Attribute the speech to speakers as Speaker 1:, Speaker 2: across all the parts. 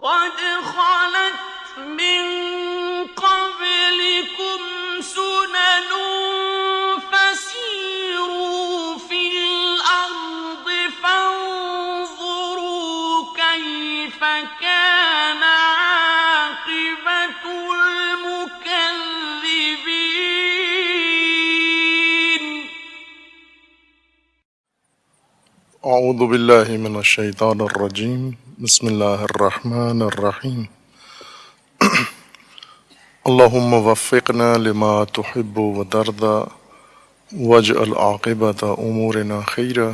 Speaker 1: قد خلت من قبلكم سنن فسيروا في الأرض فانظروا كيف كان عاقبة المكذبين.
Speaker 2: اعوذ باللہ من الشیطان الرجیم بسم اللہ الرحمن الرحیم اللہم وفقنا لما تحب وترضى واجعل عاقبۃ امورنا خیرا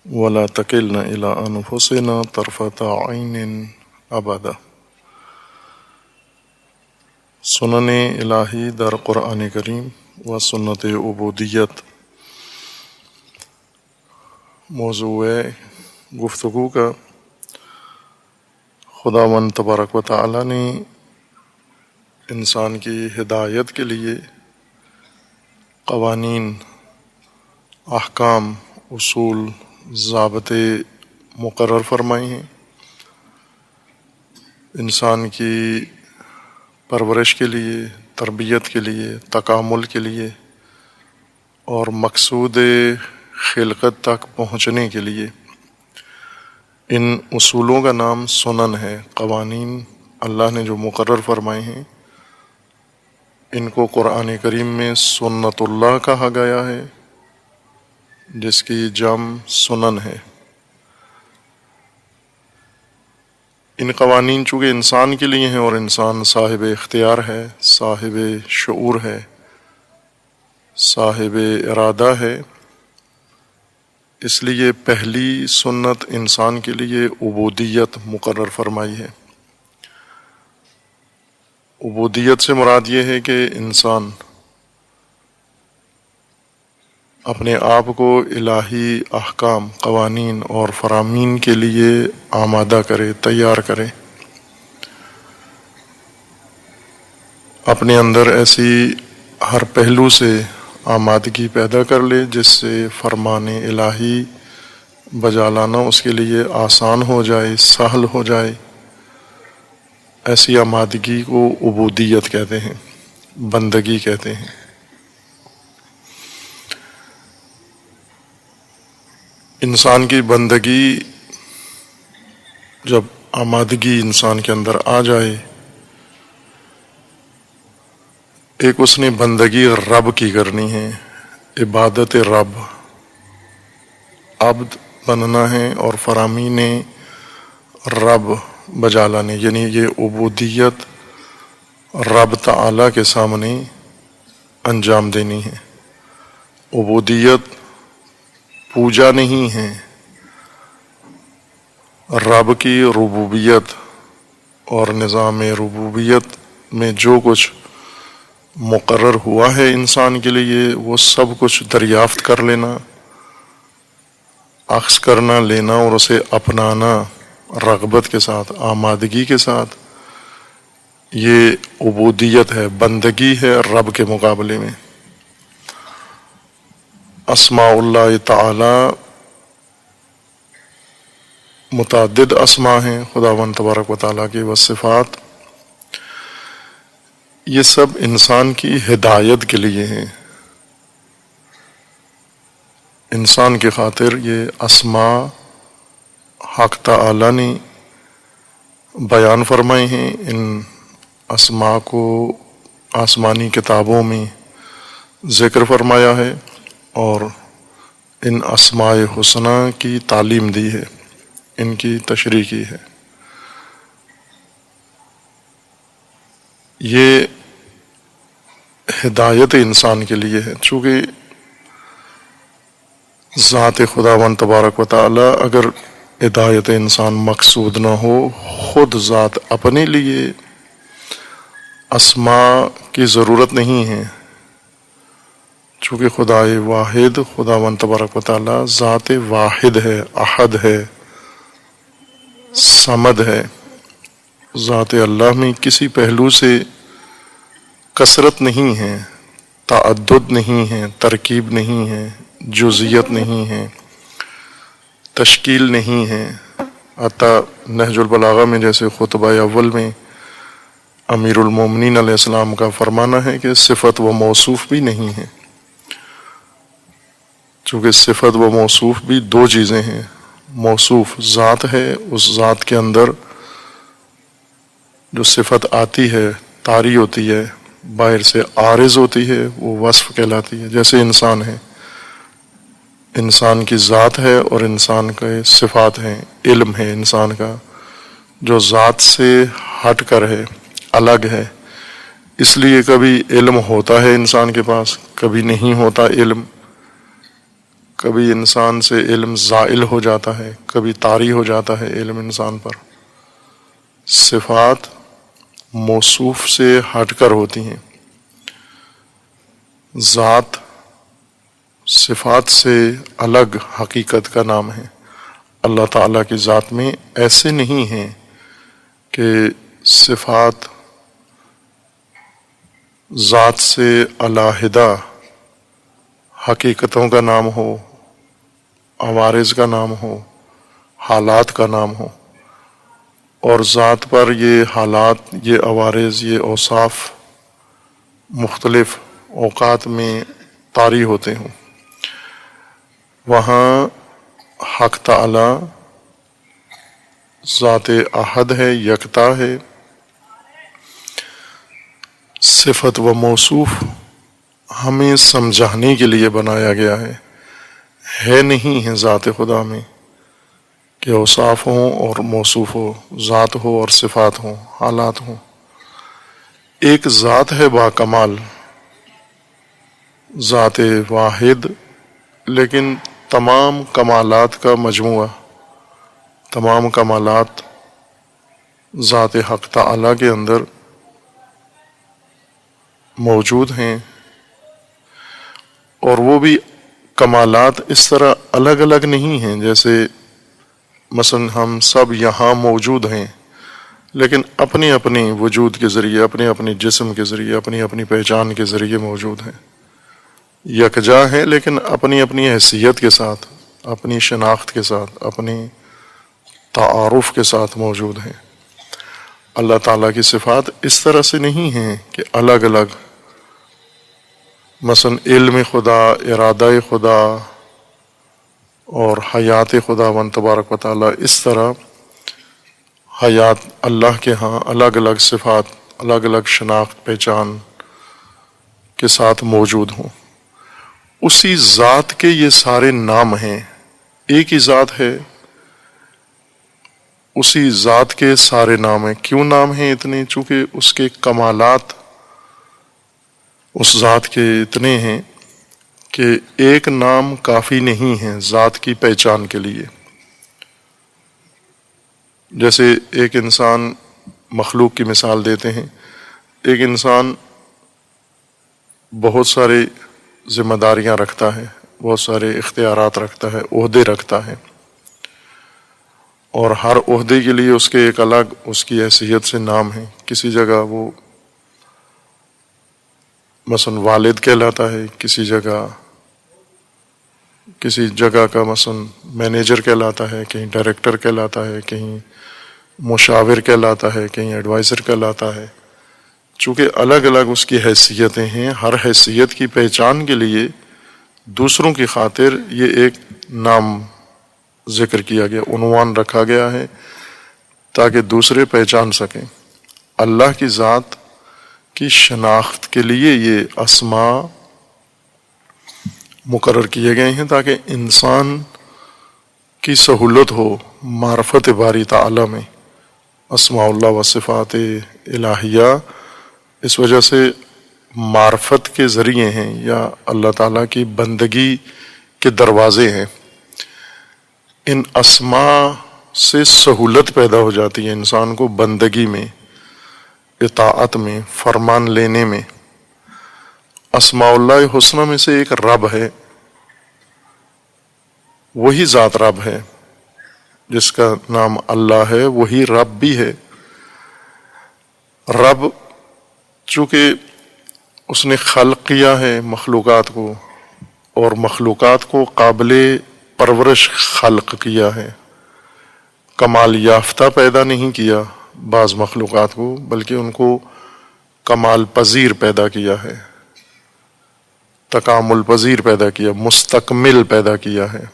Speaker 2: ولا تکلنا الی انفسنا طرفۃ عین ابدا. سنن الہی در قرآن کریم و سنت عبودیت. موضوع گفتگو کا خداوند تبارک و تعالی نے انسان کی ہدایت کے لیے قوانین، احکام، اصول، ضابطے مقرر فرمائے ہیں. انسان کی پرورش کے لیے، تربیت کے لیے، تکامل کے لیے اور مقصود خلقت تک پہنچنے کے لیے. ان اصولوں کا نام سنن ہے. قوانین اللہ نے جو مقرر فرمائے ہیں ان کو قرآن کریم میں سنت اللہ کہا گیا ہے، جس کی جمع سنن ہے. ان قوانین چونکہ انسان کے لیے ہیں اور انسان صاحب اختیار ہے، صاحب شعور ہے، صاحب ارادہ ہے، اس لیے پہلی سنت انسان کے لیے عبودیت مقرر فرمائی ہے. عبودیت سے مراد یہ ہے کہ انسان اپنے آپ کو الہی احکام، قوانین اور فرامین کے لیے آمادہ کرے، تیار کرے. اپنے اندر ایسی ہر پہلو سے آمادگی پیدا کر لے جس سے فرمان الہی بجا لانا اس کے لیے آسان ہو جائے، سہل ہو جائے. ایسی آمادگی کو عبودیت کہتے ہیں، بندگی کہتے ہیں. انسان کی بندگی جب آمادگی انسان کے اندر آ جائے، ایک اس نے بندگی رب کی کرنی ہے، عبادت رب، عبد بننا ہے اور فرامین رب بجا لانے. یعنی یہ عبودیت رب تعالی کے سامنے انجام دینی ہے. عبودیت پوجا نہیں ہے، رب کی ربوبیت اور نظام ربوبیت میں جو کچھ مقرر ہوا ہے انسان کے لیے وہ سب کچھ دریافت کر لینا، اخذ کرنا، لینا اور اسے اپنانا رغبت کے ساتھ، آمادگی کے ساتھ. یہ عبودیت ہے، بندگی ہے رب کے مقابلے میں. اسماء اللہ تعالی متعدد اسماء ہیں خداوند تبارک و تعالیٰ کی، وصفات. یہ سب انسان کی ہدایت کے لیے ہیں. انسان کی خاطر یہ اسماء حق تعالی نے بیان فرمائے ہیں. ان اسماء کو آسمانی کتابوں میں ذکر فرمایا ہے اور ان اسماء حسنہ کی تعلیم دی ہے، ان کی تشریح کی ہے. یہ ہدایت انسان کے لیے ہے. چونکہ ذات خداوند تبارک و تعالی اگر ہدایت انسان مقصود نہ ہو، خود ذات اپنے لیے اسماء کی ضرورت نہیں ہے. چونکہ خدائے واحد خداوند تبارک و تعالی ذات واحد ہے، احد ہے، صمد ہے. ذات اللہ میں کسی پہلو سے کثرت نہیں ہے، تعدد نہیں ہے، ترکیب نہیں ہے، جزئیت نہیں ہے، تشکیل نہیں ہے. حتیٰ نہج البلاغہ میں جیسے خطبہ اول میں امیر المومنین علیہ السلام کا فرمانا ہے کہ صفت و موصوف بھی نہیں ہے، چونکہ صفت و موصوف بھی دو چیزیں ہیں۔ موصوف ذات ہے، اس ذات کے اندر جو صفت آتی ہے طاری ہوتی ہے، باہر سے عارض ہوتی ہے، وہ وصف کہلاتی ہے۔ جیسے انسان ہے، انسان کی ذات ہے اور انسان کے صفات ہیں، علم ہے انسان کا جو ذات سے ہٹ کر ہے، الگ ہے، اس لیے کبھی علم ہوتا ہے انسان کے پاس، کبھی نہیں ہوتا علم، کبھی انسان سے علم زائل ہو جاتا ہے، کبھی طاری ہو جاتا ہے علم انسان پر۔ صفات موصوف سے ہٹ کر ہوتی ہیں، ذات صفات سے الگ حقیقت کا نام ہے۔ اللہ تعالیٰ کی ذات میں ایسے نہیں ہیں کہ صفات ذات سے علیحدہ حقیقتوں کا نام ہو، عوارض کا نام ہو، حالات کا نام ہو، اور ذات پر یہ حالات، یہ عوارض، یہ اوصاف مختلف اوقات میں طاری ہوتے ہوں۔ وہاں حق تعالی ذات احد ہے، یکتا ہے، صفت و موصوف ہمیں سمجھانے کے لیے بنایا گیا ہے نہیں ہے ذات خدا میں کہ اوصاف ہوں اور موصوف ہو، ذات ہو اور صفات ہوں، حالات ہوں۔ ایک ذات ہے با کمال، ذات واحد، لیکن تمام کمالات کا مجموعہ، تمام کمالات ذات حق تعالی کے اندر موجود ہیں، اور وہ بھی کمالات اس طرح الگ الگ نہیں ہیں جیسے مثلا ہم سب یہاں موجود ہیں لیکن اپنے اپنے وجود کے ذریعے، اپنے اپنے جسم کے ذریعے، اپنی اپنی پہچان کے ذریعے موجود ہیں، یکجا ہیں لیکن اپنی اپنی حیثیت کے ساتھ، اپنی شناخت کے ساتھ، اپنی تعارف کے ساتھ موجود ہیں۔ اللہ تعالیٰ کی صفات اس طرح سے نہیں ہیں کہ الگ الگ، مثلا علم خدا، ارادہ خدا اور حیات خدا ون تبارک و تعالیٰ، اس طرح حیات اللہ کے ہاں الگ الگ صفات، الگ الگ شناخت، پہچان کے ساتھ موجود ہوں۔ اسی ذات کے یہ سارے نام ہیں، ایک ہی ذات ہے، اسی ذات کے سارے نام ہیں۔ کیوں نام ہیں اتنے؟ چونکہ اس کے کمالات اس ذات کے اتنے ہیں کہ ایک نام کافی نہیں ہے ذات کی پہچان کے لیے۔ جیسے ایک انسان، مخلوق کی مثال دیتے ہیں، ایک انسان بہت سارے ذمہ داریاں رکھتا ہے، بہت سارے اختیارات رکھتا ہے، عہدے رکھتا ہے، اور ہر عہدے کے لیے اس کے ایک الگ اس کی حیثیت سے نام ہے۔ کسی جگہ وہ مثلا والد کہلاتا ہے، کسی جگہ کا مثلا مینیجر کہلاتا ہے، کہیں ڈائریکٹر کہلاتا ہے، کہیں مشاور کہلاتا ہے، کہیں ایڈوائزر کہلاتا ہے۔ چونکہ الگ الگ اس کی حیثیتیں ہیں، ہر حیثیت کی پہچان کے لیے دوسروں کی خاطر یہ ایک نام ذکر کیا گیا، عنوان رکھا گیا ہے تاکہ دوسرے پہچان سکیں۔ اللہ کی ذات کی شناخت کے لیے یہ اسماء مقرر کیے گئے ہیں تاکہ انسان کی سہولت ہو معرفت باری تعالی میں۔ اسماء اللہ و صفات الہیہ اس وجہ سے معرفت کے ذریعے ہیں یا اللہ تعالیٰ کی بندگی کے دروازے ہیں۔ ان اسماء سے سہولت پیدا ہو جاتی ہے انسان کو بندگی میں، اطاعت میں، فرمان لینے میں۔ اسماء اللہ حسنہ میں سے ایک رب ہے، وہی ذات رب ہے، جس کا نام اللہ ہے وہی رب بھی ہے۔ رب چونکہ اس نے خلق کیا ہے مخلوقات کو، اور مخلوقات کو قابل پرورش خلق کیا ہے، کمال یافتہ پیدا نہیں کیا بعض مخلوقات کو، بلکہ ان کو کمال پذیر پیدا کیا ہے، تکامل پذیر پیدا کیا، مستکمل پیدا کیا ہے۔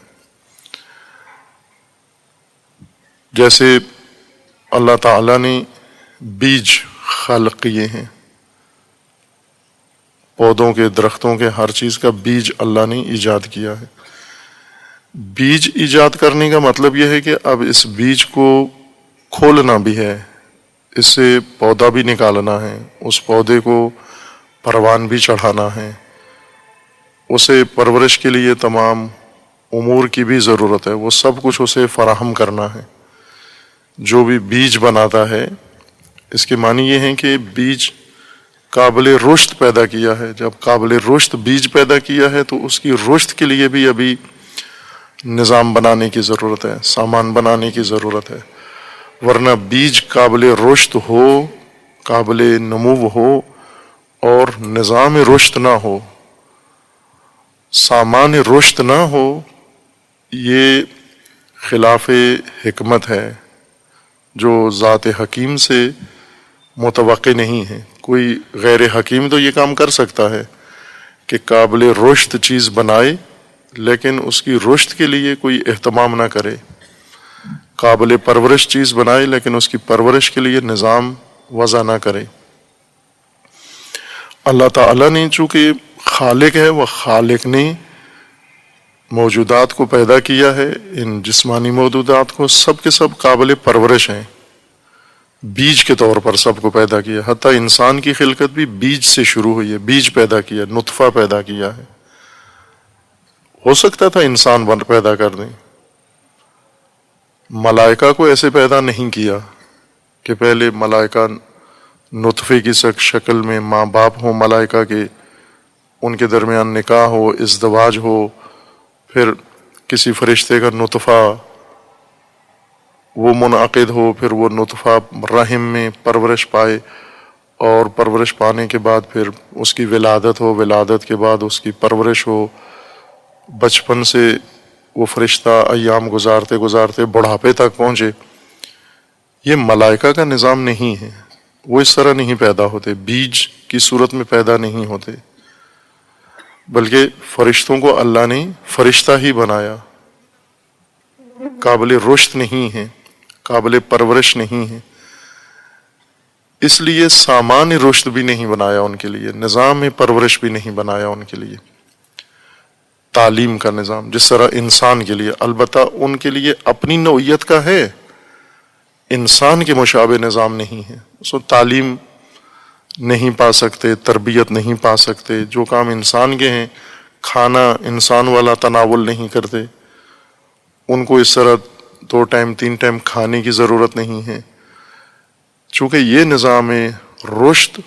Speaker 2: جیسے اللہ تعالیٰ نے بیج خلق کیے ہیں، پودوں کے، درختوں کے، ہر چیز کا بیج اللہ نے ایجاد کیا ہے۔ بیج ایجاد کرنے کا مطلب یہ ہے کہ اب اس بیج کو کھولنا بھی ہے، اس سے پودا بھی نکالنا ہے، اس پودے کو پروان بھی چڑھانا ہے، اسے پرورش کے لیے تمام امور کی بھی ضرورت ہے، وہ سب کچھ اسے فراہم کرنا ہے۔ جو بھی بیج بناتا ہے، اس کے معنی یہ ہے کہ بیج قابل رشد پیدا کیا ہے۔ جب قابل رشد بیج پیدا کیا ہے تو اس کی رشد کے لیے بھی ابھی نظام بنانے کی ضرورت ہے، سامان بنانے کی ضرورت ہے، ورنہ بیج قابل رشد ہو، قابل نمو ہو اور نظام رشد نہ ہو، سامان رشد نہ ہو، یہ خلاف حکمت ہے جو ذات حکیم سے متوقع نہیں ہے۔ کوئی غیر حکیم تو یہ کام کر سکتا ہے کہ قابل رشد چیز بنائے لیکن اس کی رشد کے لیے کوئی اہتمام نہ کرے، قابل پرورش چیز بنائے لیکن اس کی پرورش کے لیے نظام وضع نہ کرے۔ اللہ تعالیٰ نے چونکہ خالق ہے، وہ خالق نے موجودات کو پیدا کیا ہے، ان جسمانی موجودات کو سب کے سب قابل پرورش ہیں، بیج کے طور پر سب کو پیدا کیا، حتیٰ انسان کی خلقت بھی بیج سے شروع ہوئی ہے، بیج پیدا کیا، نطفہ پیدا کیا ہے۔ ہو سکتا تھا انسان پیدا کر دیں، ملائکہ کو ایسے پیدا نہیں کیا کہ پہلے ملائکہ نطفے کی شکل میں ماں باپ ہوں ملائکہ کے، ان کے درمیان نکاح ہو، ازدواج ہو، پھر کسی فرشتے کا نطفہ وہ منعقد ہو، پھر وہ نطفہ رحم میں پرورش پائے، اور پرورش پانے کے بعد پھر اس کی ولادت ہو، ولادت کے بعد اس کی پرورش ہو، بچپن سے وہ فرشتہ ایام گزارتے گزارتے بڑھاپے تک پہنچے۔ یہ ملائکہ کا نظام نہیں ہے، وہ اس طرح نہیں پیدا ہوتے، بیج کی صورت میں پیدا نہیں ہوتے، بلکہ فرشتوں کو اللہ نے فرشتہ ہی بنایا، قابل رشد نہیں ہے، قابل پرورش نہیں ہے، اس لیے سامان رشد بھی نہیں بنایا ان کے لیے، نظام پرورش بھی نہیں بنایا ان کے لیے، تعلیم کا نظام جس طرح انسان کے لیے، البتہ ان کے لیے اپنی نوعیت کا ہے، انسان کے مشابہ نظام نہیں ہے، سو تعلیم نہیں پا سکتے، تربیت نہیں پا سکتے، جو کام انسان کے ہیں، کھانا انسان والا تناول نہیں کرتے، ان کو اس طرح 2 ٹائم 3 ٹائم کھانے کی ضرورت نہیں ہے، چونکہ یہ نظام رشد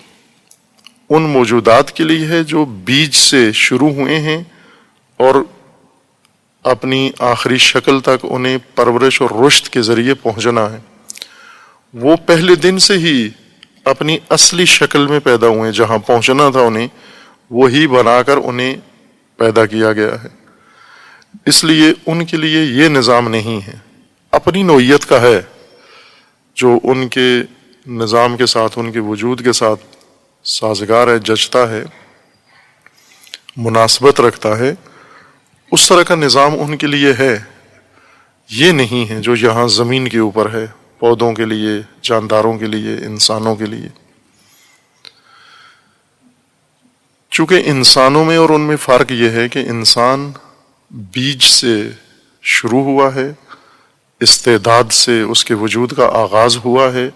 Speaker 2: ان موجودات کے لیے ہے جو بیج سے شروع ہوئے ہیں اور اپنی آخری شکل تک انہیں پرورش اور رشد کے ذریعے پہنچنا ہے۔ وہ پہلے دن سے ہی اپنی اصلی شکل میں پیدا ہوئے، جہاں پہنچنا تھا انہیں وہی بنا کر انہیں پیدا کیا گیا ہے، اس لیے ان کے لیے یہ نظام نہیں ہے، اپنی نوعیت کا ہے جو ان کے نظام کے ساتھ، ان کے وجود کے ساتھ سازگار ہے، جچتا ہے، مناسبت رکھتا ہے، اس طرح کا نظام ان کے لیے ہے، یہ نہیں ہے جو یہاں زمین کے اوپر ہے، پودوں کے لیے، جانداروں کے لیے، انسانوں کے لیے۔ چونکہ انسانوں میں اور ان میں فرق یہ ہے کہ انسان بیج سے شروع ہوا ہے، استعداد سے اس کے وجود کا آغاز ہوا ہے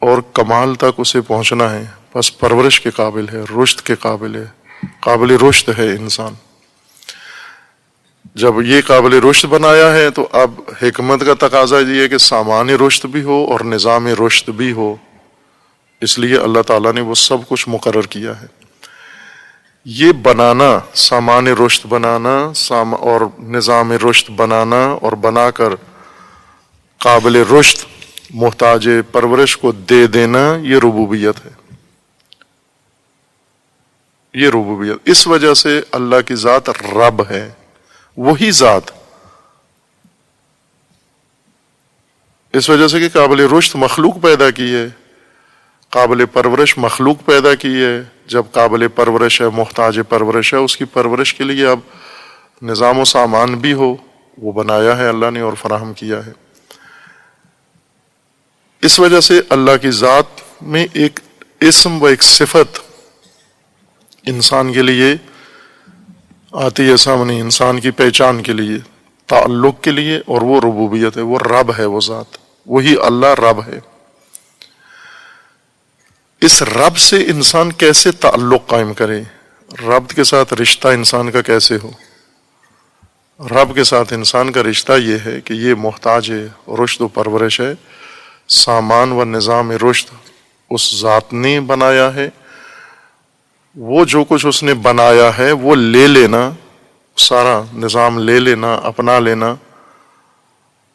Speaker 2: اور کمال تک اسے پہنچنا ہے، بس پرورش کے قابل ہے، رشد کے قابل ہے، قابل رشد ہے انسان۔ جب یہ قابل رشد بنایا ہے تو اب حکمت کا تقاضا یہ ہے کہ سامان رشد بھی ہو اور نظام رشد بھی ہو، اس لیے اللہ تعالیٰ نے وہ سب کچھ مقرر کیا ہے۔ یہ بنانا، سامان رشد بنانا اور نظام رشد بنانا اور بنا کر قابل رشد محتاج پرورش کو دے دینا، یہ ربوبیت ہے، یہ ربوبیت۔ اس وجہ سے اللہ کی ذات رب ہے، وہی ذات اس وجہ سے کہ قابل رشد مخلوق پیدا کی ہے، قابل پرورش مخلوق پیدا کی ہے. جب قابل پرورش ہے، محتاج پرورش ہے، اس کی پرورش کے لیے اب نظام و سامان بھی ہو، وہ بنایا ہے اللہ نے اور فراہم کیا ہے. اس وجہ سے اللہ کی ذات میں ایک اسم و ایک صفت انسان کے لیے آتی ہے سامنے، انسان کی پہچان کے لیے، تعلق کے لیے، اور وہ ربوبیت ہے، وہ رب ہے، وہ ذات، وہی اللہ رب ہے. اس رب سے انسان کیسے تعلق قائم کرے؟ رب کے ساتھ رشتہ انسان کا کیسے ہو؟ رب کے ساتھ انسان کا رشتہ یہ ہے کہ یہ محتاج ہے، رشد و پرورش ہے، سامان و نظام رشد اس ذات نے بنایا ہے. وہ جو کچھ اس نے بنایا ہے وہ لے لینا، سارا نظام لے لینا، اپنا لینا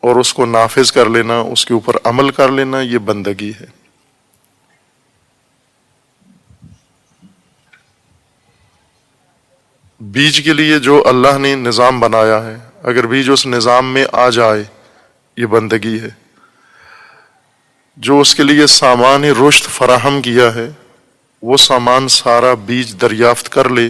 Speaker 2: اور اس کو نافذ کر لینا، اس کے اوپر عمل کر لینا، یہ بندگی ہے. بیج کے لیے جو اللہ نے نظام بنایا ہے، اگر بیج اس نظام میں آ جائے، یہ بندگی ہے. جو اس کے لیے سامان رشد فراہم کیا ہے، وہ سامان سارا بیج دریافت کر لے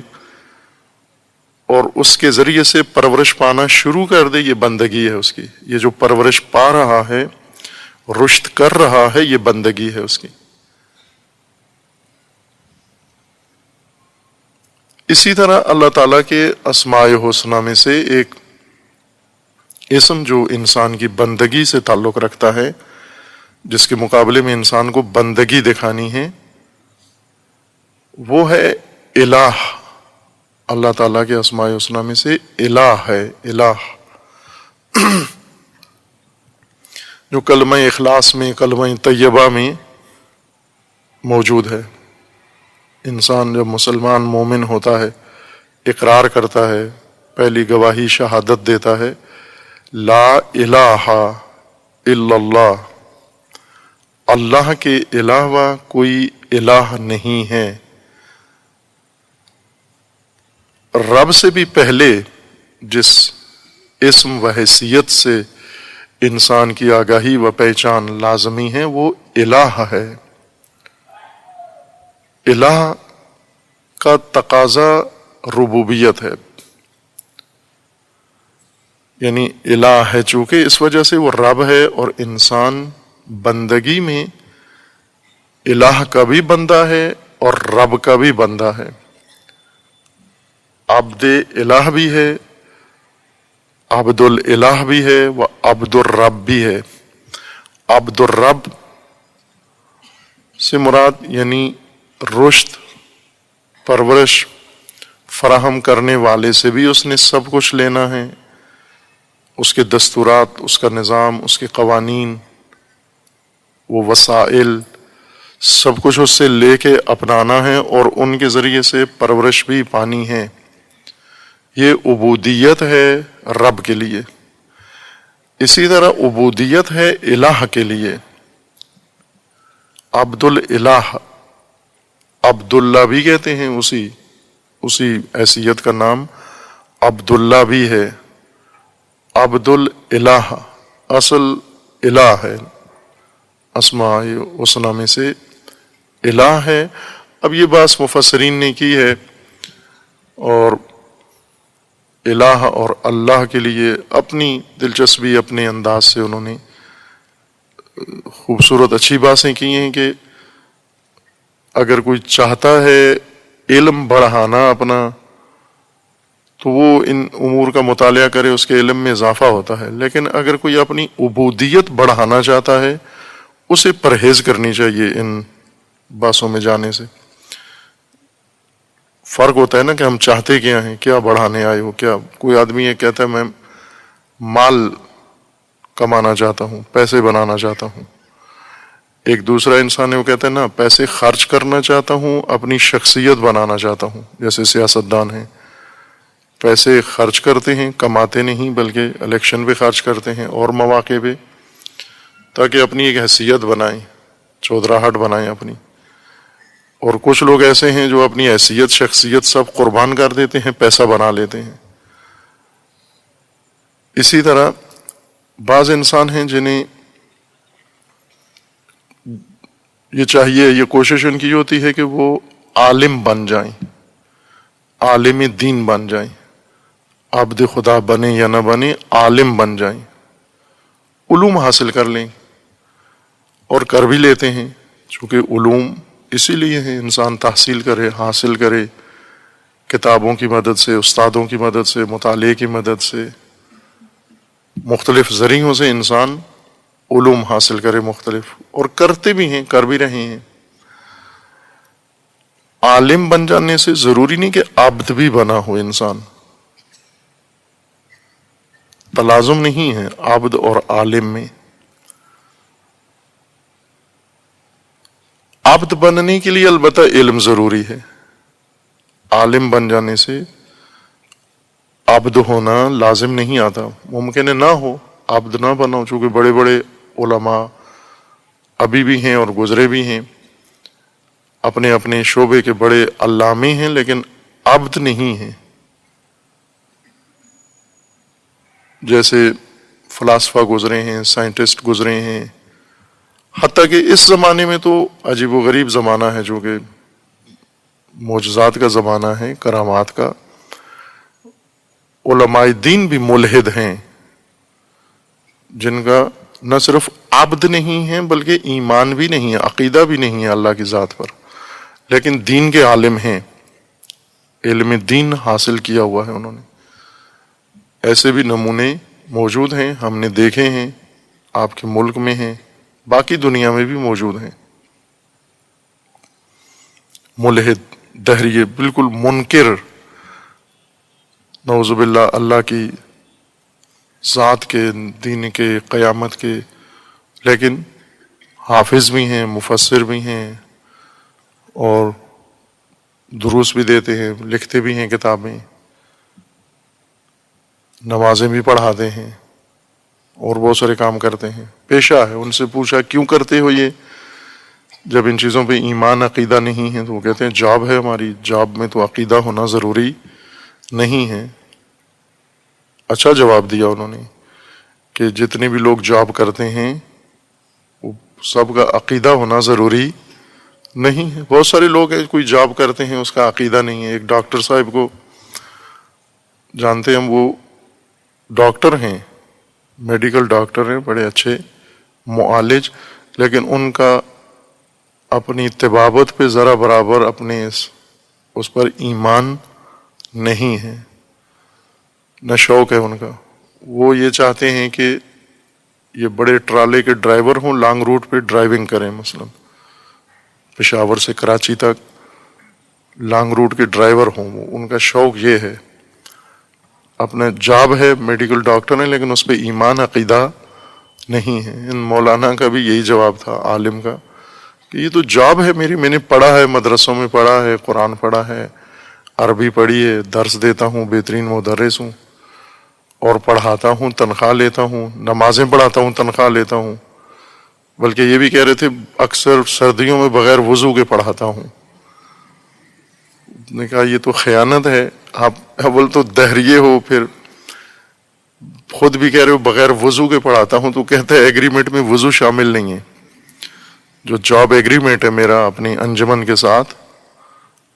Speaker 2: اور اس کے ذریعے سے پرورش پانا شروع کر دے، یہ بندگی ہے اس کی. یہ جو پرورش پا رہا ہے، رشد کر رہا ہے، یہ بندگی ہے اس کی. اسی طرح اللہ تعالیٰ کے اسماء حسنہ میں سے ایک اسم جو انسان کی بندگی سے تعلق رکھتا ہے، جس کے مقابلے میں انسان کو بندگی دکھانی ہے، وہ ہے الہ. اللہ تعالیٰ کے اسماء حسنہ میں سے الہ ہے، الہ جو کلمہ اخلاص میں، کلمہ طیبہ میں موجود ہے. انسان جب مسلمان مومن ہوتا ہے، اقرار کرتا ہے، پہلی گواہی شہادت دیتا ہے، لا الہ الا اللہ، اللہ کے علاوہ کوئی الہ نہیں ہے. رب سے بھی پہلے جس اسم و حیثیت سے انسان کی آگاہی و پہچان لازمی ہے، وہ الہ ہے. الہ کا تقاضا ربوبیت ہے، یعنی الہ ہے چونکہ اس وجہ سے وہ رب ہے، اور انسان بندگی میں الہ کا بھی بندہ ہے اور رب کا بھی بندہ ہے. عبد الہ بھی ہے، عبد الالہ بھی ہے، وہ عبد الرب بھی ہے. عبد الرب سے مراد یعنی رشد پرورش فراہم کرنے والے سے بھی اس نے سب کچھ لینا ہے، اس کے دستورات، اس کا نظام، اس کے قوانین، وہ وسائل، سب کچھ اس سے لے کے اپنانا ہے اور ان کے ذریعے سے پرورش بھی پانی ہے. یہ عبودیت ہے رب کے لیے. اسی طرح عبودیت ہے الہ کے لیے. عبد الالہ، عبداللہ بھی کہتے ہیں، اسی حیثیت کا نام عبداللہ بھی ہے. عبد الالہ اصل الہ ہے، اسماء حسنہ میں سے الہ ہے. اب یہ بات مفسرین نے کی ہے، اور الہ اور اللہ کے لیے اپنی دلچسپی، اپنے انداز سے انہوں نے خوبصورت اچھی باتیں کی ہیں کہ اگر کوئی چاہتا ہے علم بڑھانا اپنا، تو وہ ان امور کا مطالعہ کرے، اس کے علم میں اضافہ ہوتا ہے. لیکن اگر کوئی اپنی عبودیت بڑھانا چاہتا ہے، اسے پرہیز کرنی چاہیے ان باتوں میں جانے سے. فرق ہوتا ہے نا کہ ہم چاہتے کیا ہیں، کیا بڑھانے آئے ہو. کیا کوئی آدمی یہ کہتا ہے میں مال کمانا چاہتا ہوں، پیسے بنانا چاہتا ہوں. ایک دوسرا انسان ہے وہ کہتا ہے نا پیسے خرچ کرنا چاہتا ہوں، اپنی شخصیت بنانا چاہتا ہوں. جیسے سیاستدان ہیں، پیسے خرچ کرتے ہیں، کماتے نہیں بلکہ الیکشن پہ خرچ کرتے ہیں اور مواقع پہ، تاکہ اپنی ایک حیثیت بنائیں، چودراہٹ بنائیں اپنی. اور کچھ لوگ ایسے ہیں جو اپنی حیثیت، شخصیت سب قربان کر دیتے ہیں، پیسہ بنا لیتے ہیں. اسی طرح بعض انسان ہیں جنہیں یہ چاہیے، یہ کوشش ان کی ہوتی ہے کہ وہ عالم بن جائیں، عالم دین بن جائیں، عبد خدا بنے یا نہ بنے، عالم بن جائیں، علوم حاصل کر لیں، اور کر بھی لیتے ہیں، چونکہ علوم اسی لیے ہیں انسان تحصیل کرے، حاصل کرے، کتابوں کی مدد سے، استادوں کی مدد سے، مطالعے کی مدد سے، مختلف ذریعوں سے انسان علوم حاصل کرے مختلف، اور کرتے بھی ہیں، کر بھی رہے ہیں۔ عالم بن جانے سے ضروری نہیں کہ عبد بھی بنا ہو انسان، تلازم نہیں ہے عبد اور عالم میں۔ عبد بننے کے لیے البتہ علم ضروری ہے، عالم بن جانے سے عبد ہونا لازم نہیں آتا، ممکن ہے نہ ہو، عبد نہ بنا ہو، چونکہ بڑے بڑے علماء ابھی بھی ہیں اور گزرے بھی ہیں، اپنے اپنے شعبے کے بڑے علامے ہیں، لیکن عبد نہیں ہیں۔ جیسے فلاسفہ گزرے ہیں، سائنٹسٹ گزرے ہیں، حتیٰ کہ اس زمانے میں تو عجیب و غریب زمانہ ہے، جو کہ معجزات کا زمانہ ہے، کرامات کا۔ علماء دین بھی ملحد ہیں، جن کا نہ صرف عبد نہیں ہے بلکہ ایمان بھی نہیں ہے، عقیدہ بھی نہیں ہے اللہ کی ذات پر، لیکن دین کے عالم ہیں، علم دین حاصل کیا ہوا ہے انہوں نے۔ ایسے بھی نمونے موجود ہیں، ہم نے دیکھے ہیں، آپ کے ملک میں ہیں، باقی دنیا میں بھی موجود ہیں۔ ملحد، دہریے، بالکل منکر، نعوذ باللہ، اللہ کی ذات کے، دین کے، قیامت کے، لیکن حافظ بھی ہیں، مفسر بھی ہیں، اور دروس بھی دیتے ہیں، لکھتے بھی ہیں کتابیں، نمازیں بھی پڑھاتے ہیں، اور بہت سارے کام کرتے ہیں، پیشہ ہے۔ ان سے پوچھا کیوں کرتے ہو یہ؟ جب ان چیزوں پہ ایمان، عقیدہ نہیں ہے، تو وہ کہتے ہیں جاب ہے ہماری، جاب میں تو عقیدہ ہونا ضروری نہیں ہے۔ اچھا جواب دیا انہوں نے کہ جتنے بھی لوگ جاب کرتے ہیں وہ سب کا عقیدہ ہونا ضروری نہیں ہے۔ بہت سارے لوگ ہیں کوئی جاب کرتے ہیں اس کا عقیدہ نہیں ہے۔ ایک ڈاکٹر صاحب کو جانتے ہیں، وہ ڈاکٹر ہیں، میڈیکل ڈاکٹر ہیں، بڑے اچھے معالج، لیکن ان کا اپنی طبابت پہ ذرا برابر اپنے اس پر ایمان نہیں ہے، نہ شوق ہے ان کا۔ وہ یہ چاہتے ہیں کہ یہ بڑے ٹرالے کے ڈرائیور ہوں، لانگ روٹ پہ ڈرائیونگ کریں، مثلا پشاور سے کراچی تک لانگ روٹ کے ڈرائیور ہوں، ان کا شوق یہ ہے۔ اپنا جاب ہے، میڈیکل ڈاکٹر ہیں، لیکن اس پہ ایمان، عقیدہ نہیں ہے۔ ان مولانا کا بھی یہی جواب تھا، عالم کا، کہ یہ تو جاب ہے میری، میں نے پڑھا ہے، مدرسوں میں پڑھا ہے، قرآن پڑھا ہے، عربی پڑھی ہے، درس دیتا ہوں، بہترین مدرس ہوں، اور پڑھاتا ہوں، تنخواہ لیتا ہوں، نمازیں پڑھاتا ہوں، تنخواہ لیتا ہوں۔ بلکہ یہ بھی کہہ رہے تھے اکثر سردیوں میں بغیر وضو کے پڑھاتا ہوں۔ نے کہا یہ تو خیانت ہے، آپ اول تو دہریے ہو، پھر خود بھی کہہ رہے ہو بغیر وضو کے پڑھاتا ہوں، تو کہتا ہے ایگریمنٹ میں وضو شامل نہیں ہے۔ جو جاب ایگریمنٹ ہے میرا اپنی انجمن کے ساتھ،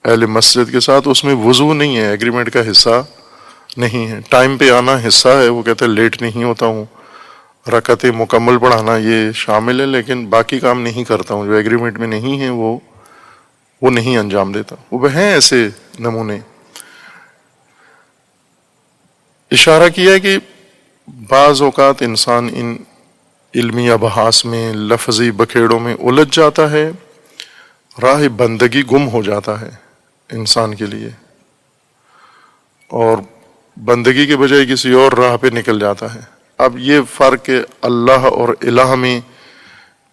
Speaker 2: اہل مسجد کے ساتھ، اس میں وضو نہیں ہے، ایگریمنٹ کا حصہ نہیں ہے۔ ٹائم پہ آنا حصہ ہے، وہ کہتے ہیں لیٹ نہیں ہوتا ہوں، رکعتیں مکمل پڑھانا یہ شامل ہے، لیکن باقی کام نہیں کرتا ہوں، جو ایگریمنٹ میں نہیں ہے وہ نہیں انجام دیتا۔ وہ ہیں ایسے نمونے۔ اشارہ کیا ہے کہ بعض اوقات انسان ان علمی ابحاث میں، لفظی بکھیڑوں میں الجھ جاتا ہے، راہ بندگی گم ہو جاتا ہے انسان کے لیے، اور بندگی کے بجائے کسی اور راہ پہ نکل جاتا ہے۔ اب یہ فرق ہے اللہ اور الہ میں،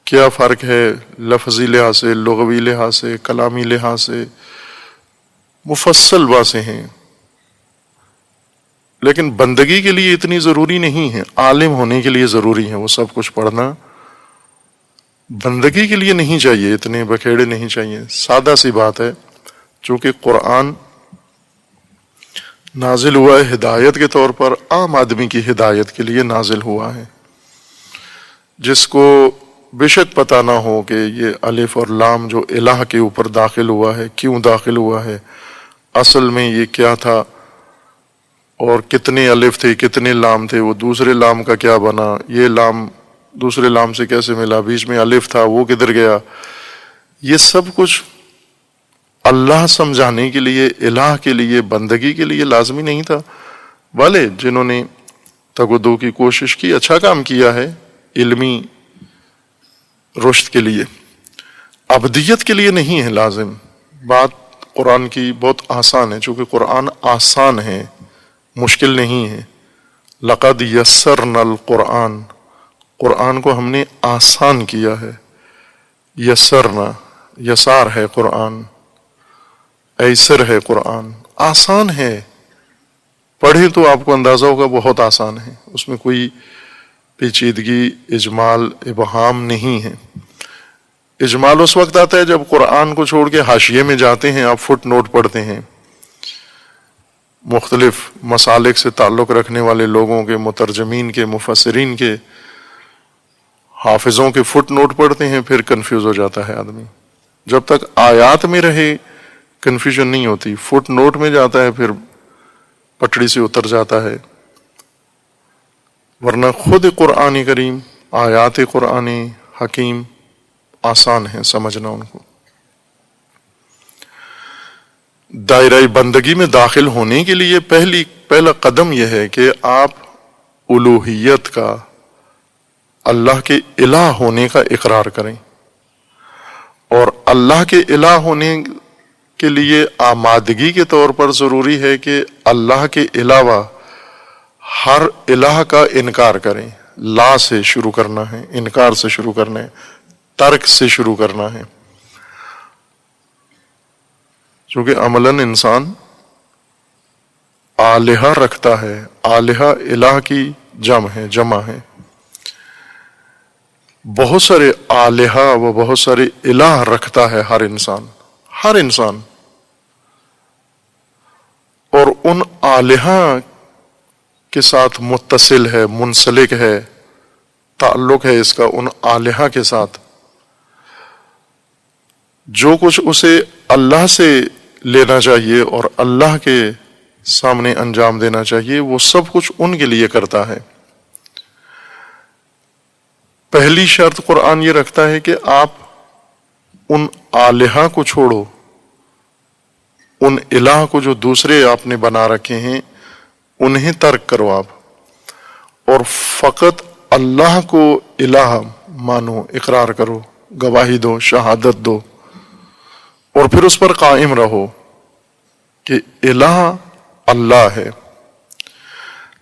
Speaker 2: کیا فرق ہے لفظی لحاظ سے، لغوی لحاظ سے، کلامی لحاظ سے، مفصل باتیں ہیں، لیکن بندگی کے لیے اتنی ضروری نہیں ہے، عالم ہونے کے لیے ضروری ہے وہ سب کچھ پڑھنا۔ بندگی کے لیے نہیں چاہیے، اتنے بکھیڑے نہیں چاہیے۔ سادہ سی بات ہے، چونکہ قرآن نازل ہوا ہے ہدایت کے طور پر، عام آدمی کی ہدایت کے لیے نازل ہوا ہے۔ جس کو بے شک پتہ نہ ہو کہ یہ الف اور لام جو الہ کے اوپر داخل ہوا ہے کیوں داخل ہوا ہے، اصل میں یہ کیا تھا، اور کتنے الف تھے کتنے لام تھے، وہ دوسرے لام کا کیا بنا، یہ لام دوسرے لام سے کیسے ملا، بیچ میں الف تھا وہ کدھر گیا. یہ سب کچھ اللہ سمجھانے کے لیے، الہ کے لیے، بندگی کے لیے لازمی نہیں تھا. بھلے جنہوں نے تگدو کی کوشش کی اچھا کام کیا ہے علمی رشد کے لیے، ابدیت کے لیے نہیں ہے لازم. بات قرآن کی بہت آسان ہے، چونکہ قرآن آسان ہے، مشکل نہیں ہے. لقد یسرنا القرآن، قرآن کو ہم نے آسان کیا ہے. یسرنا، یسار ہے قرآن، ایسر ہے قرآن، آسان ہے. پڑھیں تو آپ کو اندازہ ہوگا بہت آسان ہے، اس میں کوئی پیچیدگی، اجمال، ابہام نہیں ہے. اجمال اس وقت آتا ہے جب قرآن کو چھوڑ کے حاشیے میں جاتے ہیں، آپ فٹ نوٹ پڑھتے ہیں، مختلف مسالک سے تعلق رکھنے والے لوگوں کے، مترجمین کے، مفسرین کے، حافظوں کے فٹ نوٹ پڑھتے ہیں، پھر کنفیوز ہو جاتا ہے آدمی. جب تک آیات میں رہے کنفیوژن نہیں ہوتی، فٹ نوٹ میں جاتا ہے پھر پٹڑی سے اتر جاتا ہے. ورنہ خود قرآن کریم، آیات قرآن حکیم آسان ہے سمجھنا ان کو. دائرہ بندگی میں داخل ہونے کے لیے پہلا قدم یہ ہے کہ آپ الوہیت کا، اللہ کے الہ ہونے کا اقرار کریں. اور اللہ کے الہ ہونے کے لیے آمادگی کے طور پر ضروری ہے کہ اللہ کے علاوہ ہر الہ کا انکار کریں. لا سے شروع کرنا ہے، انکار سے شروع کرنا ہے، ترک سے شروع کرنا ہے. چونکہ عملاً انسان آلہہ رکھتا ہے، آلہہ الہ کی جمع ہے. بہت سارے آلہہ و بہت سارے الہ رکھتا ہے ہر انسان. اور ان آلہہ کے ساتھ متصل ہے، منسلک ہے، تعلق ہے اس کا ان آلہہ کے ساتھ. جو کچھ اسے اللہ سے لینا چاہیے اور اللہ کے سامنے انجام دینا چاہیے، وہ سب کچھ ان کے لیے کرتا ہے. پہلی شرط قرآن یہ رکھتا ہے کہ آپ ان آلہہ کو چھوڑو، ان الہ کو جو دوسرے آپ نے بنا رکھے ہیں انہیں ترک کرو آپ، اور فقط اللہ کو الہ مانو، اقرار کرو، گواہی دو، شہادت دو، اور پھر اس پر قائم رہو کہ الہ اللہ ہے.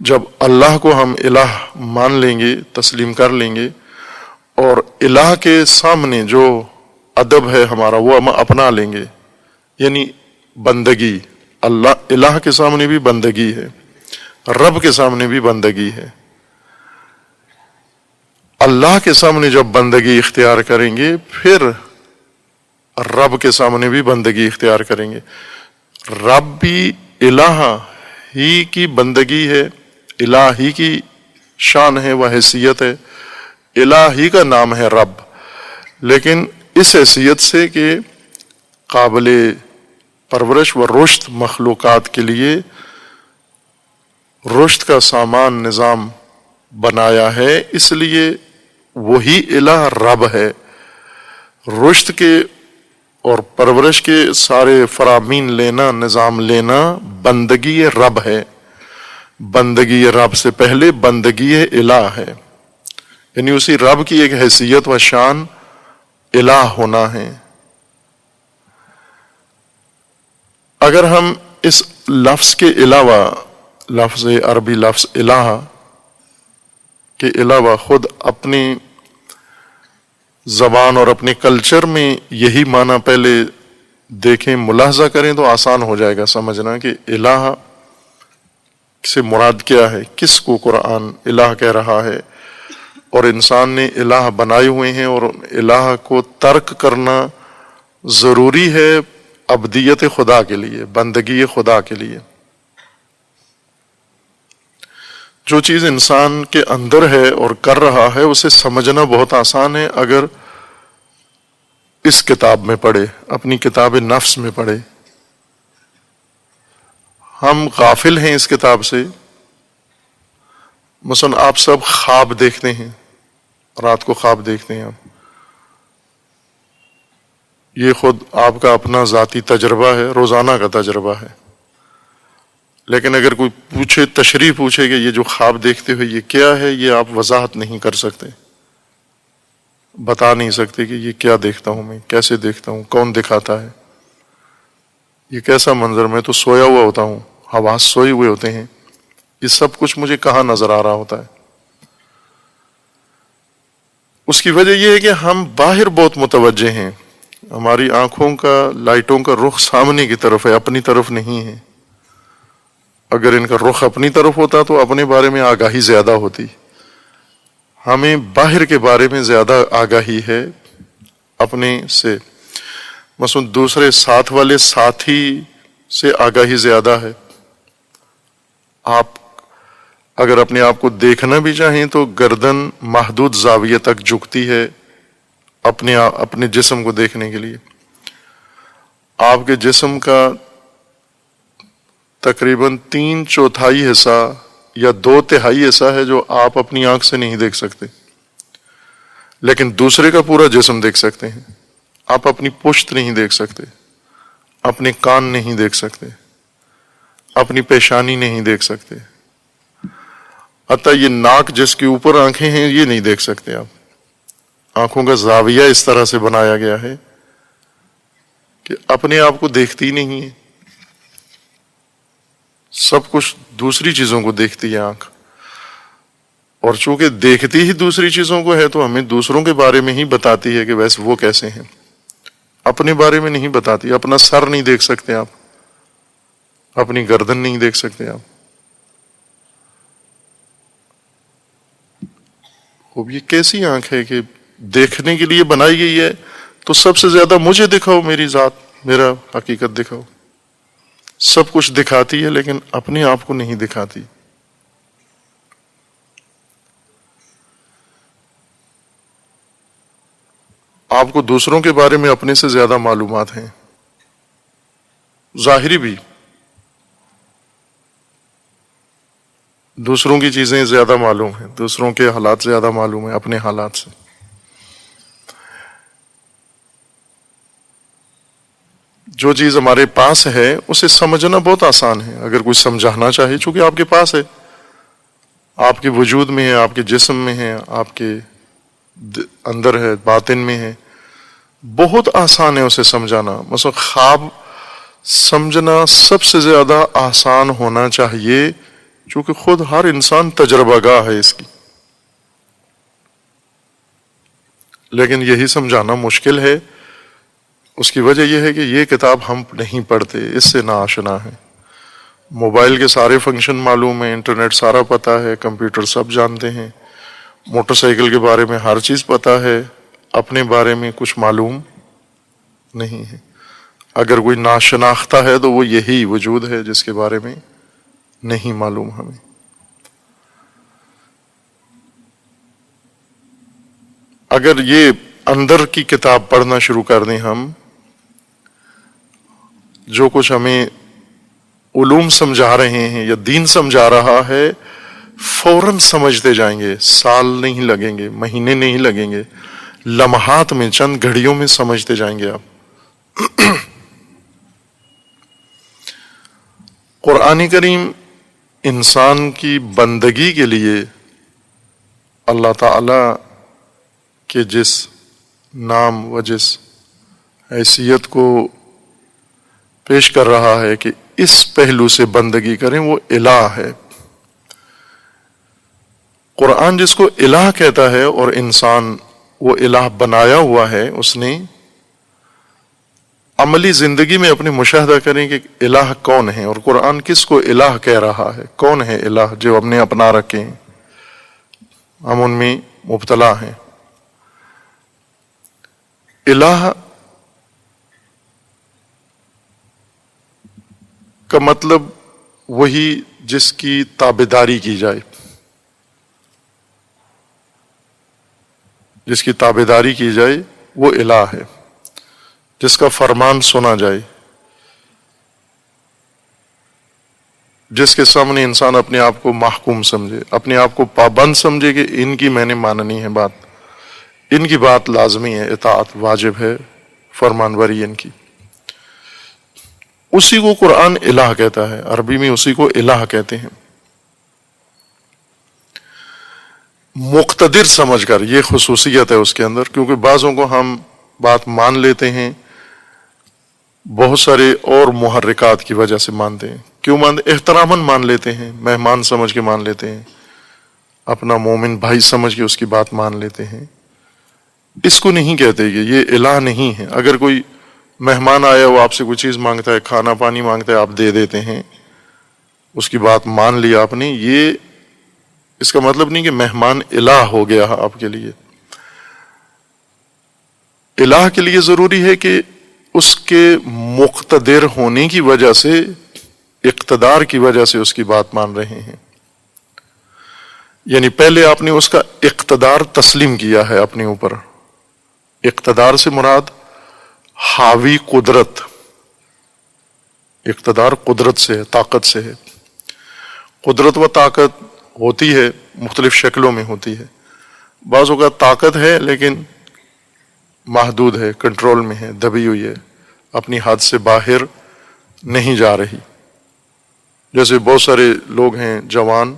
Speaker 2: جب اللہ کو ہم الہ مان لیں گے، تسلیم کر لیں گے، اور الہ کے سامنے جو ادب ہے ہمارا وہ ہم اپنا لیں گے، یعنی بندگی، اللہ الہ کے سامنے بھی بندگی ہے، رب کے سامنے بھی بندگی ہے. اللہ کے سامنے جب بندگی اختیار کریں گے، پھر رب کے سامنے بھی بندگی اختیار کریں گے. رب بھی الہ ہی کی بندگی ہے، الہ ہی کی شان ہے، وہ حیثیت ہے، الہ ہی کا نام ہے رب. لیکن اس حیثیت سے کہ قابل پرورش و رشد مخلوقات کے لیے رشد کا سامان نظام بنایا ہے، اس لیے وہی الہ رب ہے. رشد کے اور پرورش کے سارے فرامین لینا، نظام لینا بندگی رب ہے. بندگی رب سے پہلے بندگی الہ ہے، یعنی اسی رب کی ایک حیثیت و شان الہ ہونا ہے. اگر ہم اس لفظ کے علاوہ، لفظ عربی لفظ الہ کے علاوہ خود اپنی زبان اور اپنے کلچر میں یہی معنی پہلے دیکھیں، ملاحظہ کریں تو آسان ہو جائے گا سمجھنا کہ الہ سے مراد کیا ہے، کس کو قرآن الہ کہہ رہا ہے. اور انسان نے الہ بنائے ہوئے ہیں، اور الہ کو ترک کرنا ضروری ہے ابدیت خدا کے لیے، بندگی خدا کے لیے. جو چیز انسان کے اندر ہے اور کر رہا ہے اسے سمجھنا بہت آسان ہے اگر اس کتاب میں پڑھے، اپنی کتاب نفس میں پڑھے۔ ہم غافل ہیں اس کتاب سے۔ مثلا آپ سب خواب دیکھتے ہیں، رات کو خواب دیکھتے ہیں آپ، یہ خود آپ کا اپنا ذاتی تجربہ ہے، روزانہ کا تجربہ ہے۔ لیکن اگر کوئی پوچھے، تشریح پوچھے کہ یہ جو خواب دیکھتے ہو یہ کیا ہے، یہ آپ وضاحت نہیں کر سکتے، بتا نہیں سکتے کہ یہ کیا دیکھتا ہوں میں، کیسے دیکھتا ہوں، کون دکھاتا ہے، یہ کیسا منظر، میں تو سویا ہوا ہوتا ہوں، حواس سوئے ہوئے ہوتے ہیں، یہ سب کچھ مجھے کہاں نظر آ رہا ہوتا ہے۔ اس کی وجہ یہ ہے کہ ہم باہر بہت متوجہ ہیں، ہماری آنکھوں کا، لائٹوں کا رخ سامنے کی طرف ہے، اپنی طرف نہیں ہے۔ اگر ان کا رخ اپنی طرف ہوتا تو اپنے بارے میں آگاہی زیادہ ہوتی۔ ہمیں باہر کے بارے میں زیادہ آگاہی ہے اپنے سے، مثلا دوسرے ساتھ والے ساتھی سے آگاہی زیادہ ہے۔ آپ اگر اپنے آپ کو دیکھنا بھی چاہیں تو گردن محدود زاویہ تک جھکتی ہے اپنے جسم کو دیکھنے کے لیے۔ آپ کے جسم کا تقریباً 3/4 حصہ یا 2/3 حصہ ہے جو آپ اپنی آنکھ سے نہیں دیکھ سکتے، لیکن دوسرے کا پورا جسم دیکھ سکتے ہیں۔ آپ اپنی پشت نہیں دیکھ سکتے، اپنے کان نہیں دیکھ سکتے، اپنی پیشانی نہیں دیکھ سکتے، حتیٰ یہ ناک جس کے اوپر آنکھیں ہیں یہ نہیں دیکھ سکتے آپ۔ آنکھوں کا زاویہ اس طرح سے بنایا گیا ہے کہ اپنے آپ کو دیکھتی نہیں ہے، سب کچھ دوسری چیزوں کو دیکھتی ہے آنکھ، اور چونکہ دیکھتی ہی دوسری چیزوں کو ہے تو ہمیں دوسروں کے بارے میں ہی بتاتی ہے کہ ویسے وہ کیسے ہیں، اپنے بارے میں نہیں بتاتی۔ اپنا سر نہیں دیکھ سکتے آپ، اپنی گردن نہیں دیکھ سکتے آپ۔ اب یہ کیسی آنکھ ہے کہ دیکھنے کے لیے بنائی گئی ہے تو سب سے زیادہ مجھے دکھاؤ، میری ذات، میرا حقیقت دکھاؤ۔ سب کچھ دکھاتی ہے لیکن اپنے آپ کو نہیں دکھاتی۔ آپ کو دوسروں کے بارے میں اپنے سے زیادہ معلومات ہیں، ظاہری بھی، دوسروں کی چیزیں زیادہ معلوم ہیں، دوسروں کے حالات زیادہ معلوم ہیں اپنے حالات سے۔ جو چیز ہمارے پاس ہے اسے سمجھنا بہت آسان ہے اگر کوئی سمجھانا چاہے، چونکہ آپ کے پاس ہے، آپ کے وجود میں ہے، آپ کے جسم میں ہے، آپ کے اندر ہے، باطن میں ہے، بہت آسان ہے اسے سمجھانا۔ مثلا خواب سمجھنا سب سے زیادہ آسان ہونا چاہیے، چونکہ خود ہر انسان تجربہ گاہ ہے اس کی، لیکن یہی سمجھانا مشکل ہے۔ اس کی وجہ یہ ہے کہ یہ کتاب ہم نہیں پڑھتے، اس سے ناآشنا ہے۔ موبائل کے سارے فنکشن معلوم ہیں، انٹرنیٹ سارا پتا ہے، کمپیوٹر سب جانتے ہیں، موٹر سائیکل کے بارے میں ہر چیز پتا ہے، اپنے بارے میں کچھ معلوم نہیں ہے۔ اگر کوئی ناشناختہ ہے تو وہ یہی وجود ہے جس کے بارے میں نہیں معلوم ہمیں۔ اگر یہ اندر کی کتاب پڑھنا شروع کر دیں ہم، جو کچھ ہمیں علوم سمجھا رہے ہیں یا دین سمجھا رہا ہے، فوراً سمجھتے جائیں گے، سال نہیں لگیں گے، مہینے نہیں لگیں گے، لمحات میں، چند گھڑیوں میں سمجھتے جائیں گے آپ۔ قرآن کریم انسان کی بندگی کے لیے اللہ تعالی کے جس نام و جس حیثیت کو پیش کر رہا ہے کہ اس پہلو سے بندگی کریں، وہ الہ ہے۔ قرآن جس کو الہ کہتا ہے اور انسان وہ الہ بنایا ہوا ہے، اس نے عملی زندگی میں اپنے مشاہدہ کریں کہ الہ کون ہے اور قرآن کس کو الہ کہہ رہا ہے، کون ہے الہ جو ہم نے اپنا رکھے ہیں، ہم ان میں مبتلا ہیں۔ الہ کا مطلب وہی جس کی تابعداری کی جائے، جس کی تابعداری کی جائے وہ الہ ہے، جس کا فرمان سنا جائے، جس کے سامنے انسان اپنے آپ کو محکوم سمجھے، اپنے آپ کو پابند سمجھے کہ ان کی میں نے ماننی ہے بات، ان کی بات لازمی ہے، اطاعت واجب ہے، فرمانبری ان کی، اسی کو قرآن الہ کہتا ہے، عربی میں اسی کو الہ کہتے ہیں۔ مقتدر سمجھ کر، یہ خصوصیت ہے اس کے اندر، کیونکہ بعضوں کو ہم بات مان لیتے ہیں بہت سارے اور محرکات کی وجہ سے مانتے ہیں۔ کیوں مانتے؟ احتراماً مان لیتے ہیں، مہمان سمجھ کے مان لیتے ہیں، اپنا مومن بھائی سمجھ کے اس کی بات مان لیتے ہیں۔ اس کو نہیں کہتے کہ یہ الہ نہیں ہے۔ اگر کوئی مہمان آیا، وہ آپ سے کوئی چیز مانگتا ہے، کھانا پانی مانگتا ہے، آپ دے دیتے ہیں، اس کی بات مان لیا آپ نے، یہ اس کا مطلب نہیں کہ مہمان الہ ہو گیا آپ کے لیے۔ الہ کے لیے ضروری ہے کہ اس کے مقتدر ہونے کی وجہ سے، اقتدار کی وجہ سے اس کی بات مان رہے ہیں، یعنی پہلے آپ نے اس کا اقتدار تسلیم کیا ہے اپنے اوپر۔ اقتدار سے مراد حاوی قدرت، اقتدار قدرت سے ہے، طاقت سے ہے۔ قدرت و طاقت ہوتی ہے، مختلف شکلوں میں ہوتی ہے۔ بعض اوقات طاقت ہے لیکن محدود ہے، کنٹرول میں ہے، دبی ہوئی ہے، اپنی حد سے باہر نہیں جا رہی۔ جیسے بہت سارے لوگ ہیں جوان،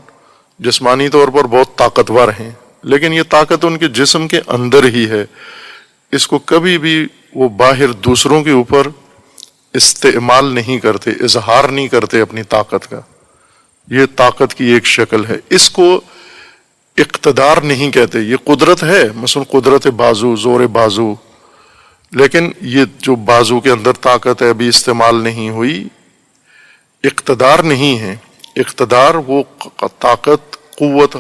Speaker 2: جسمانی طور پر بہت طاقتور ہیں، لیکن یہ طاقت ان کے جسم کے اندر ہی ہے، اس کو کبھی بھی وہ باہر دوسروں کے اوپر استعمال نہیں کرتے، اظہار نہیں کرتے اپنی طاقت کا۔ یہ طاقت کی ایک شکل ہے، اس کو اقتدار نہیں کہتے۔ یہ قدرت ہے، مثلا قدرت بازو، زور بازو، لیکن یہ جو بازو کے اندر طاقت ہے ابھی استعمال نہیں ہوئی، اقتدار نہیں ہے۔ اقتدار وہ طاقت، قوت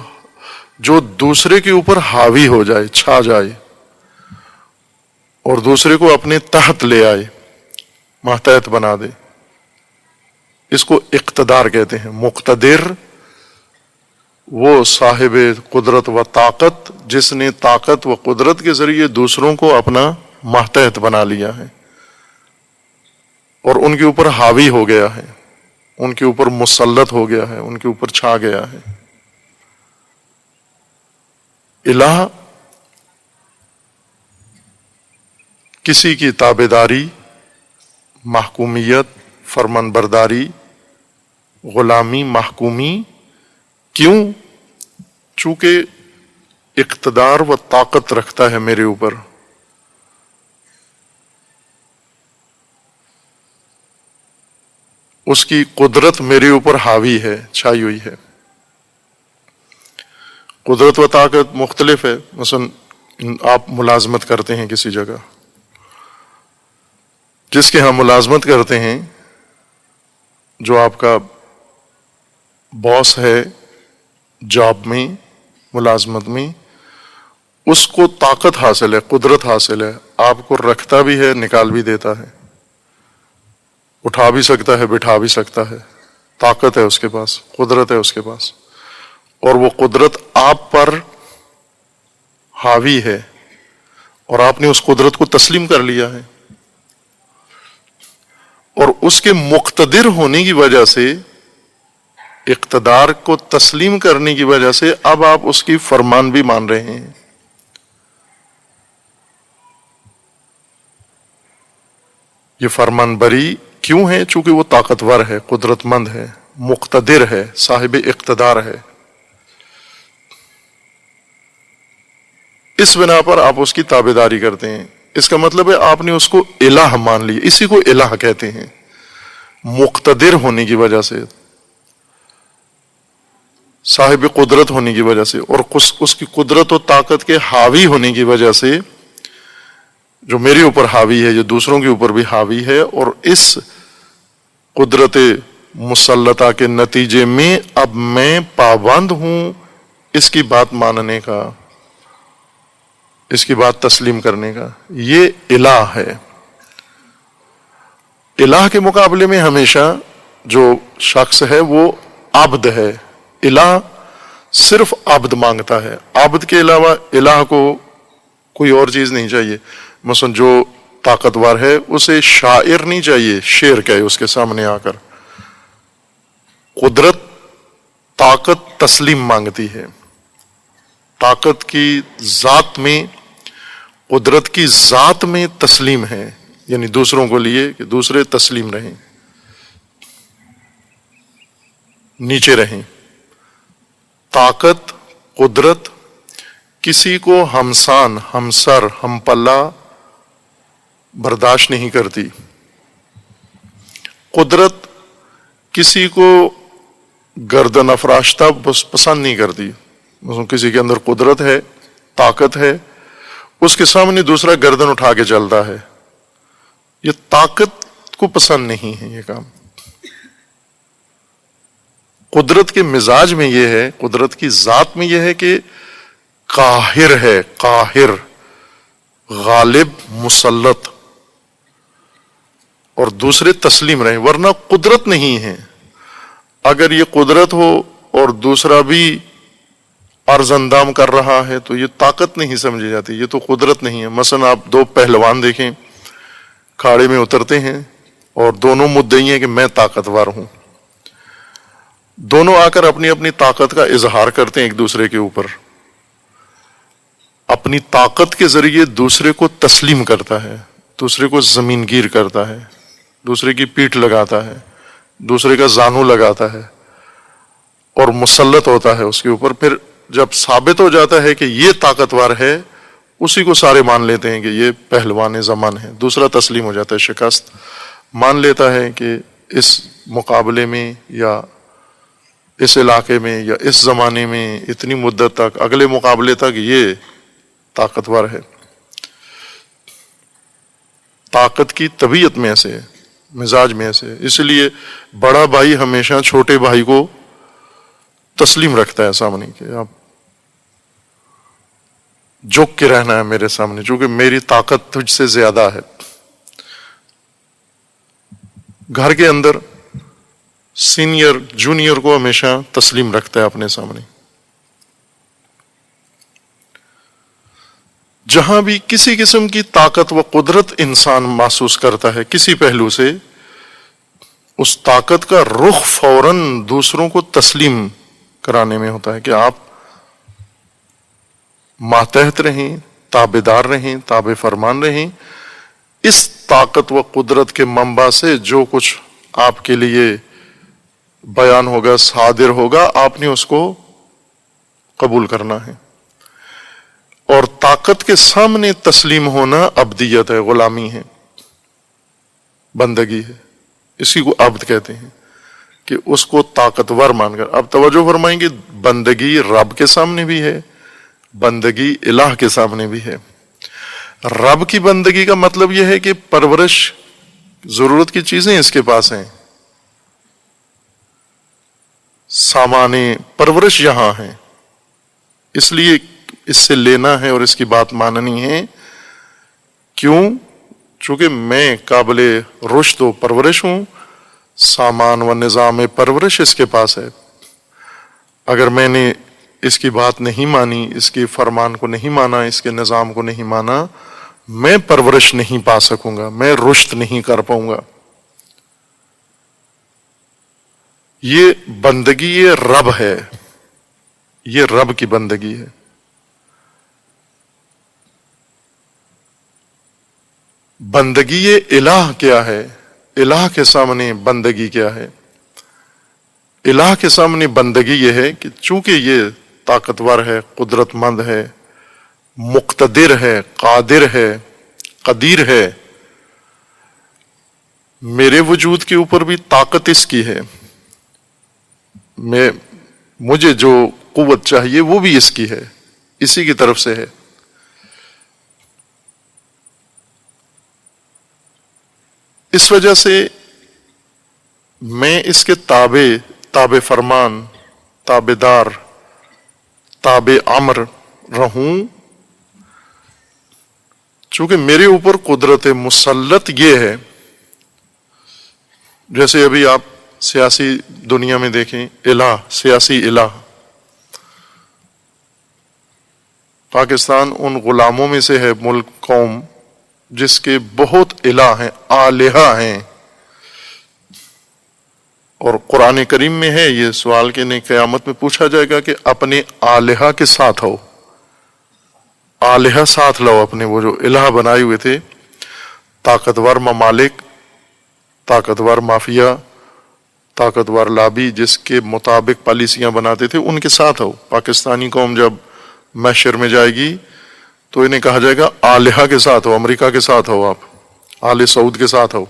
Speaker 2: جو دوسرے کے اوپر حاوی ہو جائے، چھا جائے، اور دوسرے کو اپنے تحت لے آئے، ماتحت بنا دے، اس کو اقتدار کہتے ہیں۔ مقتدر وہ صاحب قدرت و طاقت جس نے طاقت و قدرت کے ذریعے دوسروں کو اپنا ماتحت بنا لیا ہے اور ان کے اوپر حاوی ہو گیا ہے، ان کے اوپر مسلط ہو گیا ہے، ان کے اوپر چھا گیا ہے۔ الہ کسی کی تابعداری، محکومیت، فرمان برداری، غلامی، محکومی، کیوں؟ چونکہ اقتدار و طاقت رکھتا ہے میرے اوپر، اس کی قدرت میرے اوپر حاوی ہے، چھائی ہوئی ہے۔ قدرت و طاقت مختلف ہے۔ مثلا آپ ملازمت کرتے ہیں کسی جگہ، جس کے ہاں ملازمت کرتے ہیں، جو آپ کا باس ہے جاب میں، ملازمت میں، اس کو طاقت حاصل ہے، قدرت حاصل ہے، آپ کو رکھتا بھی ہے، نکال بھی دیتا ہے، اٹھا بھی سکتا ہے، بٹھا بھی سکتا ہے، طاقت ہے اس کے پاس، قدرت ہے اس کے پاس، اور وہ قدرت آپ پر حاوی ہے اور آپ نے اس قدرت کو تسلیم کر لیا ہے، اور اس کے مقتدر ہونے کی وجہ سے، اقتدار کو تسلیم کرنے کی وجہ سے، اب آپ اس کی فرمان بھی مان رہے ہیں۔ یہ فرمان بری کیوں ہے؟ چونکہ وہ طاقتور ہے، قدرت مند ہے، مقتدر ہے، صاحب اقتدار ہے۔ اس بنا پر آپ اس کی تابعداری کرتے ہیں۔ اس کا مطلب ہے آپ نے اس کو الہ مان لیا، اسی کو الہ کہتے ہیں، مقتدر ہونے کی وجہ سے، صاحب قدرت ہونے کی وجہ سے، اور اس کی قدرت و طاقت کے حاوی ہونے کی وجہ سے، جو میرے اوپر حاوی ہے، جو دوسروں کے اوپر بھی حاوی ہے، اور اس قدرت مسلطہ کے نتیجے میں اب میں پابند ہوں اس کی بات ماننے کا، اس کی بات تسلیم کرنے کا۔ یہ الہ ہے۔ الہ کے مقابلے میں ہمیشہ جو شخص ہے وہ عبد ہے۔ الہ صرف عبد مانگتا ہے، عبد کے علاوہ الہ کو کوئی اور چیز نہیں چاہیے. مثلا جو طاقتور ہے اسے شاعر نہیں چاہیے شعر کہے اس کے سامنے آ کر. قدرت طاقت تسلیم مانگتی ہے. طاقت کی ذات میں، قدرت کی ذات میں تسلیم ہے، یعنی دوسروں کو لیے کہ دوسرے تسلیم رہیں، نیچے رہیں. طاقت، قدرت کسی کو ہمسان، ہمسر، ہم پلہ برداشت نہیں کرتی. قدرت کسی کو گردن افراشتہ پسند نہیں کرتی. مثلا کسی کے اندر قدرت ہے، طاقت ہے، اس کے سامنے دوسرا گردن اٹھا کے چلتا ہے، یہ طاقت کو پسند نہیں ہے یہ کام. قدرت کے مزاج میں یہ ہے، قدرت کی ذات میں یہ ہے کہ قاہر ہے، قاہر، غالب، مسلط، اور دوسرے تسلیم رہیں. ورنہ قدرت نہیں ہے. اگر یہ قدرت ہو اور دوسرا بھی عرض اندام کر رہا ہے تو یہ طاقت نہیں سمجھی جاتی، یہ تو قدرت نہیں ہے. مثلا آپ دو پہلوان دیکھیں، کھاڑے میں اترتے ہیں اور دونوں مدعی ہیں کہ میں طاقتور ہوں. دونوں آ کر اپنی اپنی طاقت کا اظہار کرتے ہیں ایک دوسرے کے اوپر. اپنی طاقت کے ذریعے دوسرے کو تسلیم کرتا ہے، دوسرے کو زمین گیر کرتا ہے، دوسرے کی پیٹھ لگاتا ہے، دوسرے کا زانو لگاتا ہے اور مسلط ہوتا ہے اس کے اوپر. پھر جب ثابت ہو جاتا ہے کہ یہ طاقتور ہے، اسی کو سارے مان لیتے ہیں کہ یہ پہلوان زمان ہے. دوسرا تسلیم ہو جاتا ہے، شکست مان لیتا ہے کہ اس مقابلے میں یا اس علاقے میں یا اس زمانے میں اتنی مدت تک، اگلے مقابلے تک یہ طاقتور ہے. طاقت کی طبیعت میں ایسے ہے، مزاج میں ایسے ہے. اس لیے بڑا بھائی ہمیشہ چھوٹے بھائی کو تسلیم رکھتا ہے سامنے کہ آپ جھک کے رہنا ہے میرے سامنے، چونکہ میری طاقت تجھ سے زیادہ ہے. گھر کے اندر سینئر جونیئر کو ہمیشہ تسلیم رکھتا ہے اپنے سامنے. جہاں بھی کسی قسم کی طاقت و قدرت انسان محسوس کرتا ہے کسی پہلو سے، اس طاقت کا رخ فوراً دوسروں کو تسلیم کرانے میں ہوتا ہے کہ آپ ماتحت رہیں، تابعدار رہیں، تابع فرمان رہیں. اس طاقت و قدرت کے منبع سے جو کچھ آپ کے لیے بیان ہوگا، صادر ہوگا، آپ نے اس کو قبول کرنا ہے. اور طاقت کے سامنے تسلیم ہونا عبدیت ہے، غلامی ہے، بندگی ہے. اسی کو عبد کہتے ہیں کہ اس کو طاقتور مان کر. اب توجہ فرمائیں کہ بندگی رب کے سامنے بھی ہے، بندگی الہ کے سامنے بھی ہے. رب کی بندگی کا مطلب یہ ہے کہ پرورش، ضرورت کی چیزیں اس کے پاس ہیں، سامان پرورش یہاں ہیں، اس لیے اس سے لینا ہے اور اس کی بات ماننی ہے. کیوں؟ چونکہ میں قابل رشد و پرورش ہوں، سامان و نظام پرورش اس کے پاس ہے. اگر میں نے اس کی بات نہیں مانی، اس کے فرمان کو نہیں مانا، اس کے نظام کو نہیں مانا، میں پرورش نہیں پا سکوں گا، میں رشد نہیں کر پاؤں گا. یہ بندگی یہ رب ہے، یہ رب کی بندگی ہے. بندگی یہ الہ کیا ہے؟ الہ کے سامنے بندگی کیا ہے؟ الہ کے سامنے بندگی یہ ہے کہ چونکہ یہ طاقتور ہے، قدرت مند ہے، مقتدر ہے، قادر ہے، قدیر ہے، میرے وجود کے اوپر بھی طاقت اس کی ہے، مجھے جو قوت چاہیے وہ بھی اس کی ہے، اسی کی طرف سے ہے. اس وجہ سے میں اس کے تابع فرمان، تابع دار، تابع امر رہوں. چونکہ میرے اوپر قدرت مسلط یہ ہے. جیسے ابھی آپ سیاسی دنیا میں دیکھیں، الہ، سیاسی الہ، پاکستان ان غلاموں میں سے ہے ملک، قوم جس کے بہت الہ ہیں، آلہہ ہیں. اور قرآن کریم میں ہے یہ سوال کہ نہیں قیامت میں پوچھا جائے گا کہ اپنے آلہہ کے ساتھ ہو، آلہہ ساتھ لاؤ اپنے، وہ جو الہ بنائے ہوئے تھے، طاقتور ممالک، طاقتور مافیا، طاقتور لابی جس کے مطابق پالیسیاں بناتے تھے، ان کے ساتھ ہو. پاکستانی قوم جب محشر میں جائے گی تو انہیں کہا جائے گا آلہہ کے ساتھ ہو، امریکہ کے ساتھ ہو، آپ آل سعود کے ساتھ ہو.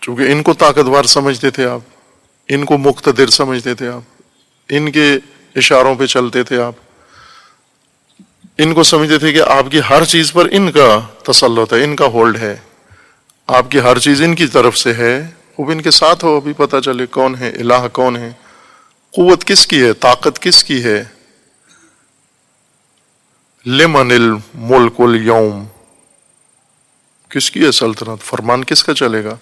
Speaker 2: چونکہ ان کو طاقتور سمجھتے تھے آپ، ان کو مقتدر سمجھتے تھے آپ، ان کے اشاروں پہ چلتے تھے آپ، ان کو سمجھتے تھے کہ آپ کی ہر چیز پر ان کا تسلط ہے، ان کا ہولڈ ہے، آپ کی ہر چیز ان کی طرف سے ہے. خوب ان کے ساتھ ہو، ابھی پتہ چلے کون ہے الہ، کون ہے، قوت کس کی ہے، طاقت کس کی ہے. لمن الملک اليوم، کس کی ہے سلطنت، فرمان کس کا چلے گا،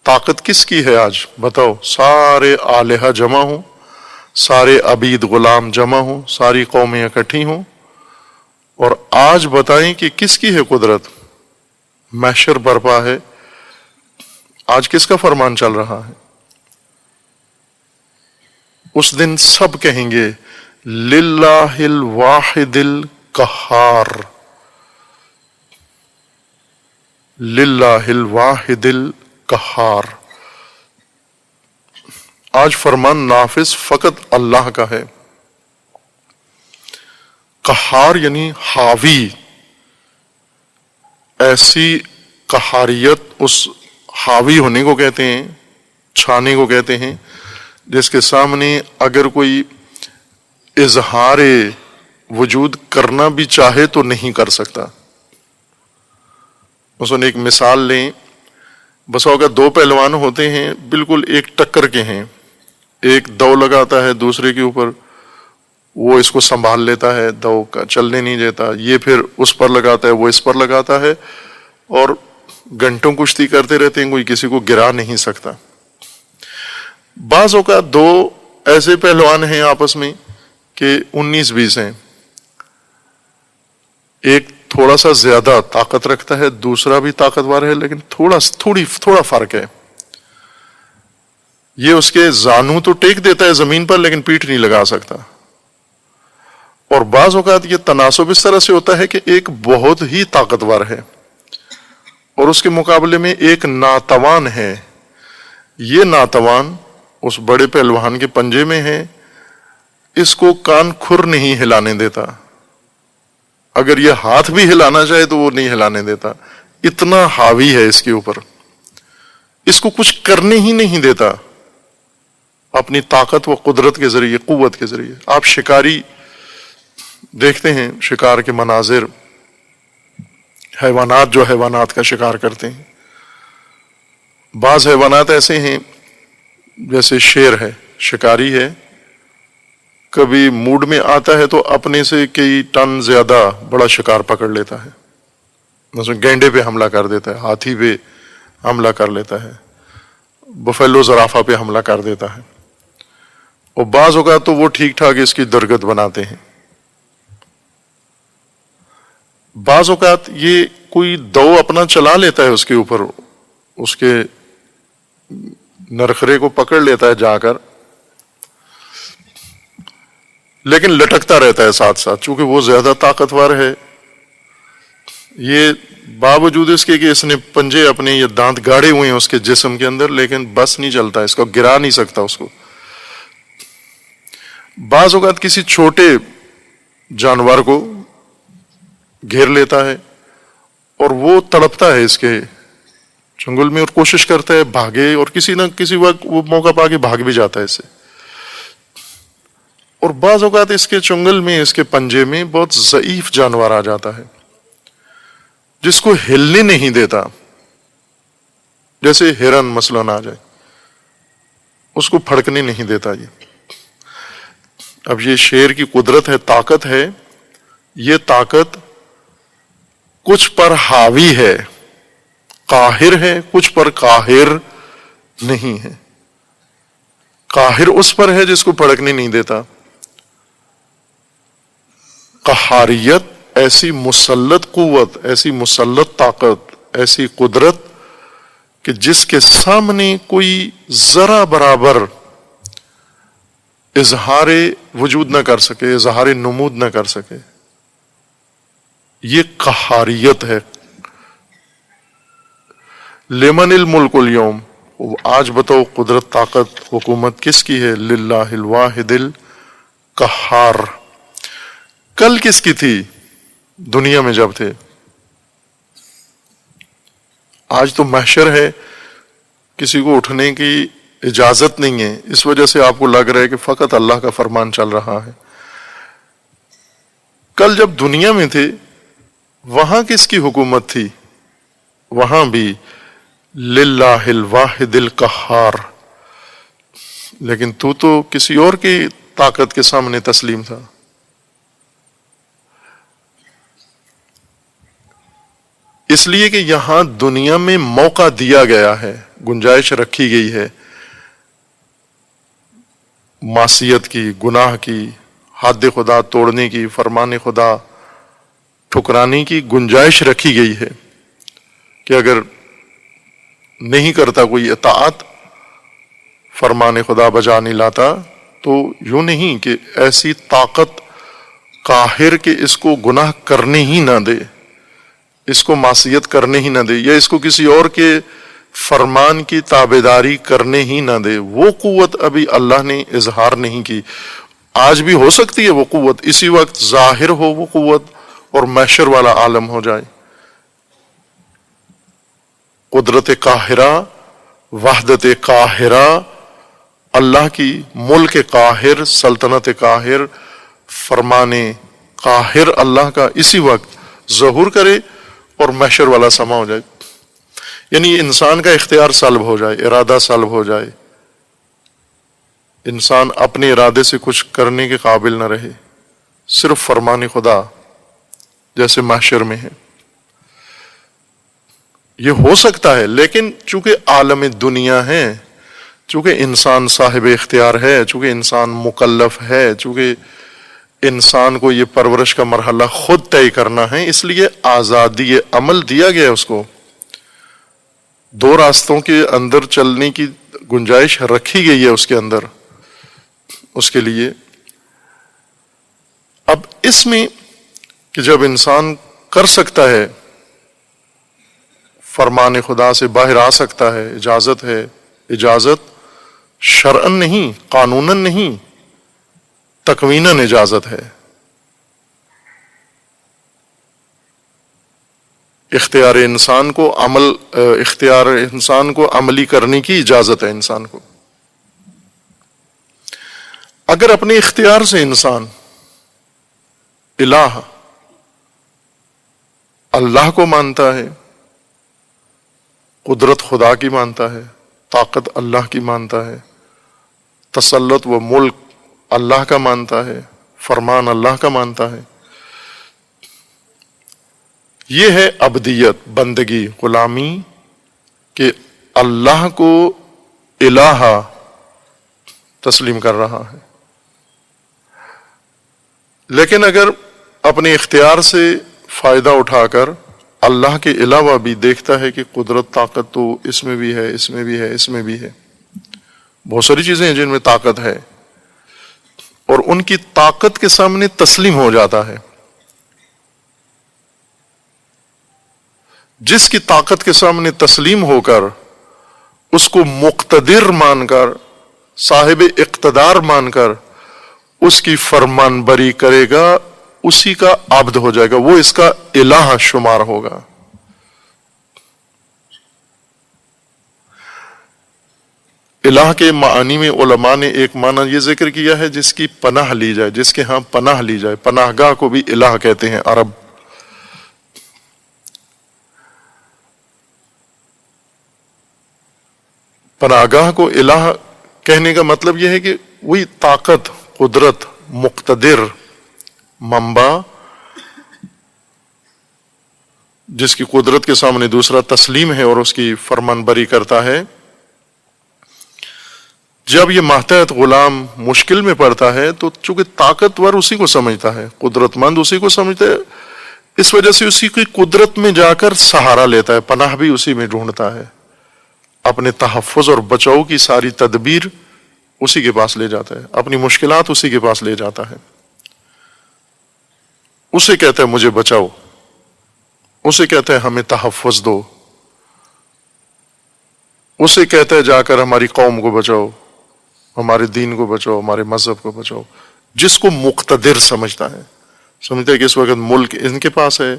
Speaker 2: طاقت کس کی ہے آج بتاؤ. سارے آلہہ جمع ہوں، سارے عبید غلام جمع ہوں، ساری قومیں اکٹھی ہوں، اور آج بتائیں کہ کس کی ہے قدرت. محشر برپا ہے، آج کس کا فرمان چل رہا ہے. اس دن سب کہیں گے للہ الواحد القہار، للہ الواحد القہار. آج فرمان نافذ فقط اللہ کا ہے. قہار یعنی حاوی، ایسی قہاریت اس حاوی ہونے کو کہتے ہیں، چھانے کو کہتے ہیں، جس کے سامنے اگر کوئی اظہار وجود کرنا بھی چاہے تو نہیں کر سکتا. مثلا ایک مثال لیں، بس اگر دو پہلوان ہوتے ہیں بالکل ایک ٹکر کے ہیں، ایک دو لگاتا ہے دوسرے کے اوپر، وہ اس کو سنبھال لیتا ہے، دو کا چلنے نہیں دیتا، یہ پھر اس پر لگاتا ہے، وہ اس پر لگاتا ہے، اور گھنٹوں کشتی کرتے رہتے ہیں، کوئی کسی کو گرا نہیں سکتا. بعض اوقات دو ایسے پہلوان ہیں آپس میں کہ 19-20 ہیں، ایک تھوڑا سا زیادہ طاقت رکھتا ہے، دوسرا بھی طاقتور ہے لیکن تھوڑا فرق ہے. یہ اس کے زانو تو ٹیک دیتا ہے زمین پر لیکن پیٹھ نہیں لگا سکتا. اور بعض اوقات یہ تناسب اس طرح سے ہوتا ہے کہ ایک بہت ہی طاقتور ہے اور اس کے مقابلے میں ایک ناتوان ہے. یہ ناتوان اس بڑے پہلوان کے پنجے میں ہے، اس کو کان کھر نہیں ہلانے دیتا، اگر یہ ہاتھ بھی ہلانا چاہے تو وہ نہیں ہلانے دیتا، اتنا حاوی ہے اس کے اوپر، اس کو کچھ کرنے ہی نہیں دیتا اپنی طاقت و قدرت کے ذریعے، قوت کے ذریعے. آپ شکاری دیکھتے ہیں، شکار کے مناظر، حیوانات جو حیوانات کا شکار کرتے ہیں، بعض حیوانات ایسے ہیں جیسے شیر ہے، شکاری ہے، کبھی موڈ میں آتا ہے تو اپنے سے کئی ٹن زیادہ بڑا شکار پکڑ لیتا ہے. مثلا گینڈے پہ حملہ کر دیتا ہے، ہاتھی پہ حملہ کر لیتا ہے، بفیلو زرافہ پہ حملہ کر دیتا ہے. اور بعض اوقات تو وہ ٹھیک ٹھاک اس کی درگت بناتے ہیں. بعض اوقات یہ کوئی دو اپنا چلا لیتا ہے اس کے اوپر، اس کے نرخرے کو پکڑ لیتا ہے جا کر، لیکن لٹکتا رہتا ہے ساتھ ساتھ، چونکہ وہ زیادہ طاقتور ہے. یہ باوجود اس کے کہ اس نے پنجے اپنے یہ دانت گاڑے ہوئے ہیں اس کے جسم کے اندر، لیکن بس نہیں چلتا، اس کو گرا نہیں سکتا اس کو. بعض اوقات کسی چھوٹے جانور کو گھیر لیتا ہے اور وہ تڑپتا ہے اس کے چنگل میں اور کوشش کرتا ہے بھاگے، اور کسی نہ کسی وقت وہ موقع پا کے بھاگ بھی جاتا ہے اس سے. اور بعض اوقات اس کے چنگل میں، اس کے پنجے میں بہت ضعیف جانور آ جاتا ہے جس کو ہلنے نہیں دیتا، جیسے ہرن مثلاً آ جائے، اس کو پھڑکنے نہیں دیتا. اب یہ شیر کی قدرت ہے، طاقت ہے، یہ طاقت کچھ پر حاوی ہے، قاہر ہے، کچھ پر قاہر نہیں ہے. قاہر اس پر ہے جس کو پھڑکنے نہیں دیتا، قہاریت، ایسی مسلط قوت، ایسی مسلط طاقت، ایسی قدرت کہ جس کے سامنے کوئی ذرا برابر اظہار وجود نہ کر سکے، اظہار نمود نہ کر سکے. یہ قہاریت ہے. لمن الملک اليوم، آج بتاؤ قدرت، طاقت، حکومت کس کی ہے؟ للہ الواحد القہار. کل کس کی تھی دنیا میں جب تھے؟ آج تو محشر ہے، کسی کو اٹھنے کی اجازت نہیں ہے. اس وجہ سے آپ کو لگ رہا ہے کہ فقط اللہ کا فرمان چل رہا ہے. کل جب دنیا میں تھے وہاں کس کی حکومت تھی؟ وہاں بھی للہ الواحد القہار. لیکن تو کسی اور کی طاقت کے سامنے تسلیم تھا. اس لیے کہ یہاں دنیا میں موقع دیا گیا ہے، گنجائش رکھی گئی ہے معصیت کی، گناہ کی، حد خدا توڑنے کی، فرمان خدا ٹھکرانے کی گنجائش رکھی گئی ہے کہ اگر نہیں کرتا کوئی اطاعت، فرمان خدا بجا نہیں لاتا، تو یوں نہیں کہ ایسی طاقت قاہر کہ اس کو گناہ کرنے ہی نہ دے، اس کو معصیت کرنے ہی نہ دے، یا اس کو کسی اور کے فرمان کی تابعداری کرنے ہی نہ دے. وہ قوت ابھی اللہ نے اظہار نہیں کی. آج بھی ہو سکتی ہے وہ قوت، اسی وقت ظاہر ہو وہ قوت اور محشر والا عالم ہو جائے. قدرت قاہرہ، وحدت قاہرہ، اللہ کی ملک قاہر، سلطنت قاہر، فرمان قاہر اللہ کا اسی وقت ظہور کرے اور محشر والا سما ہو جائے. یعنی انسان کا اختیار سلب ہو جائے، ارادہ سلب ہو جائے، انسان اپنے ارادے سے کچھ کرنے کے قابل نہ رہے، صرف فرمان خدا جیسے محشر میں ہے. یہ ہو سکتا ہے، لیکن چونکہ عالم دنیا ہے، چونکہ انسان صاحب اختیار ہے، چونکہ انسان مکلف ہے، چونکہ انسان کو یہ پرورش کا مرحلہ خود طے کرنا ہے، اس لیے آزادی عمل دیا گیا اس کو. دو راستوں کے اندر چلنے کی گنجائش رکھی گئی ہے اس کے اندر، اس کے لیے. اب اس میں کہ جب انسان کر سکتا ہے، فرمان خدا سے باہر آ سکتا ہے، اجازت ہے. اجازت شرعن نہیں، قانوناً نہیں، تکویناً اجازت ہے. اختیار انسان کو عملی کرنے کی اجازت ہے انسان کو. اگر اپنے اختیار سے انسان الہ اللہ کو مانتا ہے، قدرت خدا کی مانتا ہے، طاقت اللہ کی مانتا ہے، تسلط و ملک اللہ کا مانتا ہے، فرمان اللہ کا مانتا ہے، یہ ہے عبدیت، بندگی، غلامی، کہ اللہ کو الہ تسلیم کر رہا ہے. لیکن اگر اپنے اختیار سے فائدہ اٹھا کر اللہ کے علاوہ بھی دیکھتا ہے کہ قدرت، طاقت تو اس میں بھی ہے، اس میں بھی ہے، اس میں بھی ہے، بہت ساری چیزیں ہیں جن میں طاقت ہے، اور ان کی طاقت کے سامنے تسلیم ہو جاتا ہے. جس کی طاقت کے سامنے تسلیم ہو کر اس کو مقتدر مان کر، صاحب اقتدار مان کر اس کی فرمان بری کرے گا، اسی کا عبد ہو جائے گا، وہ اس کا الہ شمار ہوگا. الہ کے معانی میں علماء نے ایک معنی یہ ذکر کیا ہے جس کی پناہ لی جائے، جس کے ہاں پناہ لی جائے. پناہ گاہ کو بھی الہ کہتے ہیں عرب. پناہ گاہ کو الہ کہنے کا مطلب یہ ہے کہ وہی طاقت، قدرت، مقتدر، منبع، جس کی قدرت کے سامنے دوسرا تسلیم ہے اور اس کی فرمان بری کرتا ہے، جب یہ ماتحت غلام مشکل میں پڑتا ہے تو چونکہ طاقتور اسی کو سمجھتا ہے، قدرت مند اسی کو سمجھتا ہے، اس وجہ سے اسی کی قدرت میں جا کر سہارا لیتا ہے، پناہ بھی اسی میں ڈھونڈتا ہے، اپنے تحفظ اور بچاؤ کی ساری تدبیر اسی کے پاس لے جاتا ہے، اپنی مشکلات اسی کے پاس لے جاتا ہے، اسے کہتا ہے مجھے بچاؤ، اسے کہتا ہے ہمیں تحفظ دو، اسے کہتا ہے جا کر ہماری قوم کو بچاؤ، ہمارے دین کو بچاؤ، ہمارے مذہب کو بچاؤ، جس کو مقتدر سمجھتا ہے کہ اس وقت ملک ان کے پاس ہے،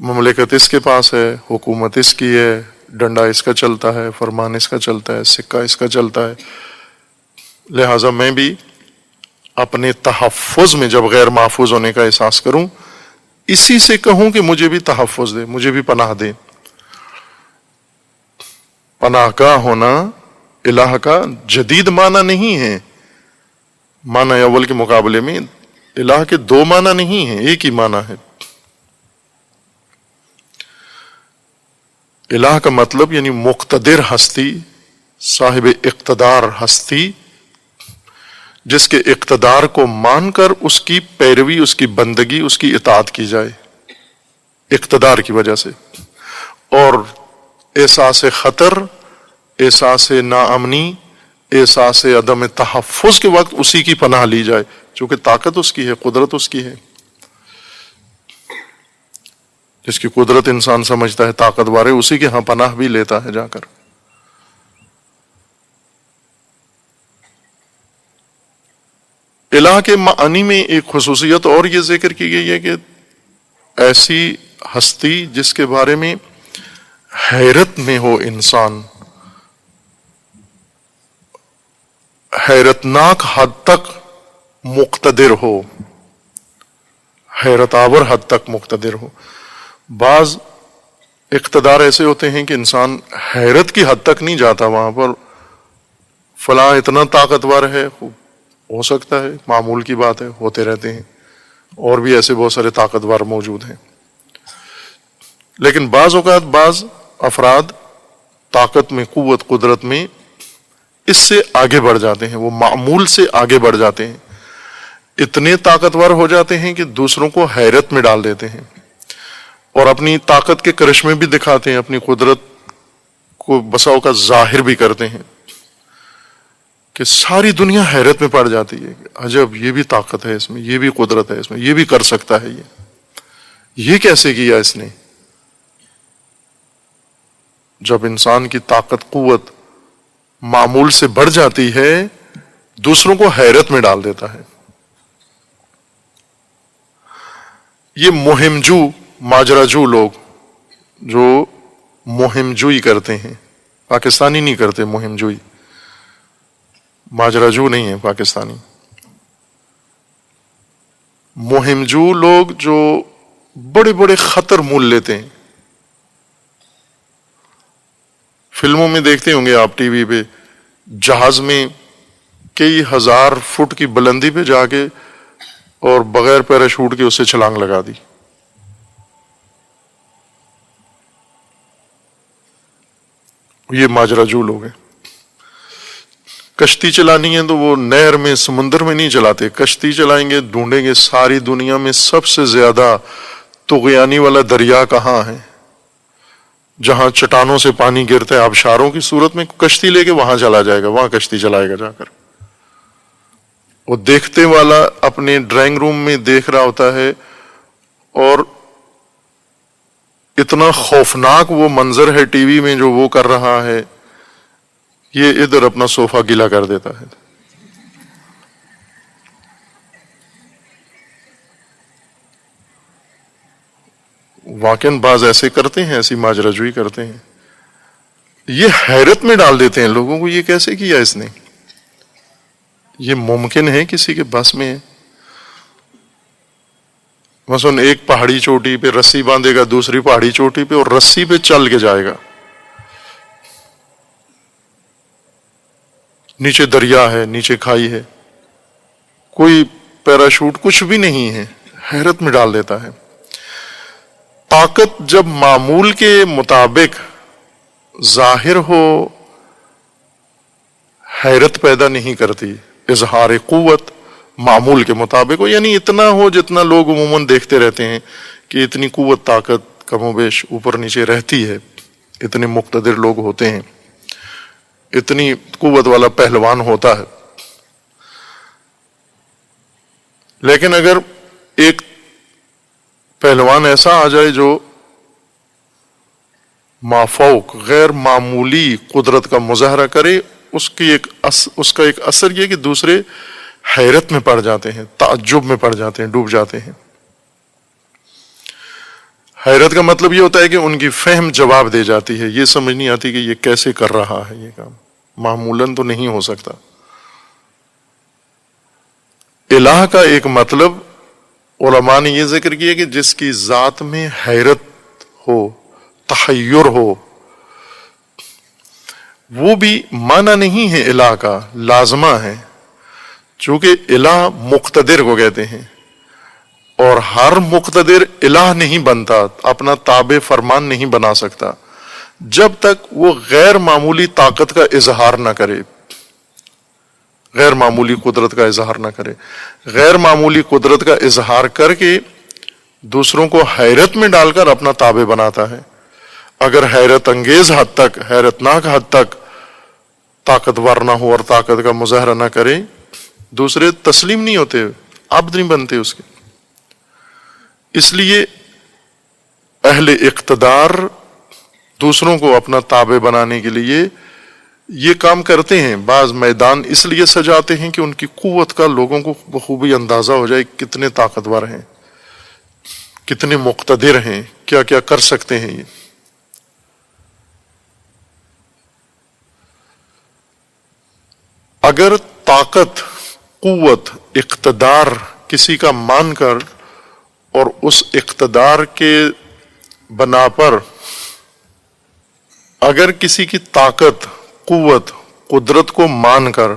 Speaker 2: مملکت اس کے پاس ہے، حکومت اس کی ہے، ڈنڈا اس کا چلتا ہے، فرمان اس کا چلتا ہے، سکہ اس کا چلتا ہے، لہذا میں بھی اپنے تحفظ میں جب غیر محفوظ ہونے کا احساس کروں، اسی سے کہوں کہ مجھے بھی تحفظ دے، مجھے بھی پناہ دے۔ پناہ گاہ ہونا الہ کا جدید معنی نہیں ہے، معنی اول کے مقابلے میں الہ کے دو معنی نہیں ہیں، ایک ہی معنی ہے۔ الہ کا مطلب یعنی مقتدر ہستی، صاحب اقتدار ہستی، جس کے اقتدار کو مان کر اس کی پیروی، اس کی بندگی، اس کی اطاعت کی جائے اقتدار کی وجہ سے، اور احساس خطر، احساس ناامنی، احساس عدم تحفظ کے وقت اسی کی پناہ لی جائے، چونکہ طاقت اس کی ہے، قدرت اس کی ہے۔ جس کی قدرت انسان سمجھتا ہے طاقتور ہے، اسی کے ہاں پناہ بھی لیتا ہے جا کر۔ الہ کے معنی میں ایک خصوصیت اور یہ ذکر کی گئی ہے کہ ایسی ہستی جس کے بارے میں حیرت میں ہو انسان، حیرتناک حد تک مقتدر ہو، حیرت آور حد تک مقتدر ہو۔ بعض اقتدار ایسے ہوتے ہیں کہ انسان حیرت کی حد تک نہیں جاتا، وہاں پر فلاں اتنا طاقتور ہے، ہو سکتا ہے، معمول کی بات ہے، ہوتے رہتے ہیں، اور بھی ایسے بہت سارے طاقتور موجود ہیں۔ لیکن بعض اوقات بعض افراد طاقت میں، قوت، قدرت میں اس سے آگے بڑھ جاتے ہیں، وہ معمول سے آگے بڑھ جاتے ہیں، اتنے طاقتور ہو جاتے ہیں کہ دوسروں کو حیرت میں ڈال دیتے ہیں، اور اپنی طاقت کے کرشمے بھی دکھاتے ہیں، اپنی قدرت کو بسا اوقات ظاہر بھی کرتے ہیں کہ ساری دنیا حیرت میں پڑ جاتی ہے کہ عجب، یہ بھی طاقت ہے اس میں، یہ بھی قدرت ہے اس میں، یہ بھی کر سکتا ہے، یہ کیسے کیا اس نے۔ جب انسان کی طاقت، قوت معمول سے بڑھ جاتی ہے، دوسروں کو حیرت میں ڈال دیتا ہے۔ یہ مہم جو، ماجرا جو لوگ جو مہم جوئی کرتے ہیں، پاکستانی نہیں کرتے مہم جوئی، ماجرا جو نہیں ہے پاکستانی، مہم جو لوگ جو بڑے بڑے خطر مول لیتے ہیں۔ فلموں میں دیکھتے ہوں گے آپ، ٹی وی پہ، جہاز میں کئی ہزار فٹ کی بلندی پہ جا کے اور بغیر پیراشوٹ کے اسے چھلانگ لگا دی۔ یہ ماجرا جو لوگ ہیں۔ کشتی چلانی ہے تو وہ نہر میں، سمندر میں نہیں چلاتے، کشتی چلائیں گے، ڈھونڈیں گے ساری دنیا میں سب سے زیادہ طغیانی والا دریا کہاں ہے، جہاں چٹانوں سے پانی گرتا ہے آبشاروں کی صورت میں، کشتی لے کے وہاں چلا جائے گا، وہاں کشتی چلائے گا جا کر۔ وہ دیکھتے والا اپنے ڈرائنگ روم میں دیکھ رہا ہوتا ہے، اور اتنا خوفناک وہ منظر ہے ٹی وی میں جو وہ کر رہا ہے، یہ ادھر اپنا صوفہ گیلا کر دیتا ہے۔ واقعاً بعض ایسے کرتے ہیں، ایسی ماجرا جوئی کرتے ہیں، یہ حیرت میں ڈال دیتے ہیں لوگوں کو، یہ کیسے کیا اس نے، یہ ممکن ہے کسی کے بس میں ہے؟ مثلا ایک پہاڑی چوٹی پہ رسی باندھے گا، دوسری پہاڑی چوٹی پہ، اور رسی پہ چل کے جائے گا، نیچے دریا ہے، نیچے کھائی ہے، کوئی پیراشوٹ کچھ بھی نہیں ہے، حیرت میں ڈال دیتا ہے۔ طاقت جب معمول کے مطابق ظاہر ہو، حیرت پیدا نہیں کرتی، اظہار قوت معمول کے مطابق ہو، یعنی اتنا ہو جتنا لوگ عموماً دیکھتے رہتے ہیں کہ اتنی قوت طاقت کم و بیش اوپر نیچے رہتی ہے، اتنے مقتدر لوگ ہوتے ہیں، اتنی قوت والا پہلوان ہوتا ہے. لیکن اگر ایک پہلوان ایسا آ جائے جو مافوق غیر معمولی قدرت کا مظاہرہ کرے، اس کا ایک اثر یہ کہ دوسرے حیرت میں پڑ جاتے ہیں، تعجب میں پڑ جاتے ہیں، ڈوب جاتے ہیں. حیرت کا مطلب یہ ہوتا ہے کہ ان کی فہم جواب دے جاتی ہے، یہ سمجھ نہیں آتی کہ یہ کیسے کر رہا ہے، یہ کام معمولاً تو نہیں ہو سکتا. الہ کا ایک مطلب علماء نے یہ ذکر کیا کہ جس کی ذات میں حیرت ہو، تحیر ہو. وہ بھی معنی نہیں ہے الہ کا، لازمہ ہے، چونکہ الہ مقتدر کو کہتے ہیں، اور ہر مقتدر الہ نہیں بنتا، اپنا تابع فرمان نہیں بنا سکتا جب تک وہ غیر معمولی طاقت کا اظہار نہ کرے، غیر معمولی قدرت کا اظہار نہ کرے. غیر معمولی قدرت کا اظہار کر کے دوسروں کو حیرت میں ڈال کر اپنا تابع بناتا ہے. اگر حیرت انگیز حد تک، حیرت ناک حد تک طاقتور نہ ہو اور طاقت کا مظاہرہ نہ کرے، دوسرے تسلیم نہیں ہوتے، عبد نہیں بنتے اس کے. اس لیے اہل اقتدار دوسروں کو اپنا تابع بنانے کے لیے یہ کام کرتے ہیں. بعض میدان اس لیے سجاتے ہیں کہ ان کی قوت کا لوگوں کو بخوبی اندازہ ہو جائے، کتنے طاقتور ہیں، کتنے مقتدر ہیں، کیا کیا کر سکتے ہیں. یہ اگر طاقت، قوت، اقتدار کسی کا مان کر اور اس اقتدار کے بنا پر اگر کسی کی طاقت، قوت، قدرت کو مان کر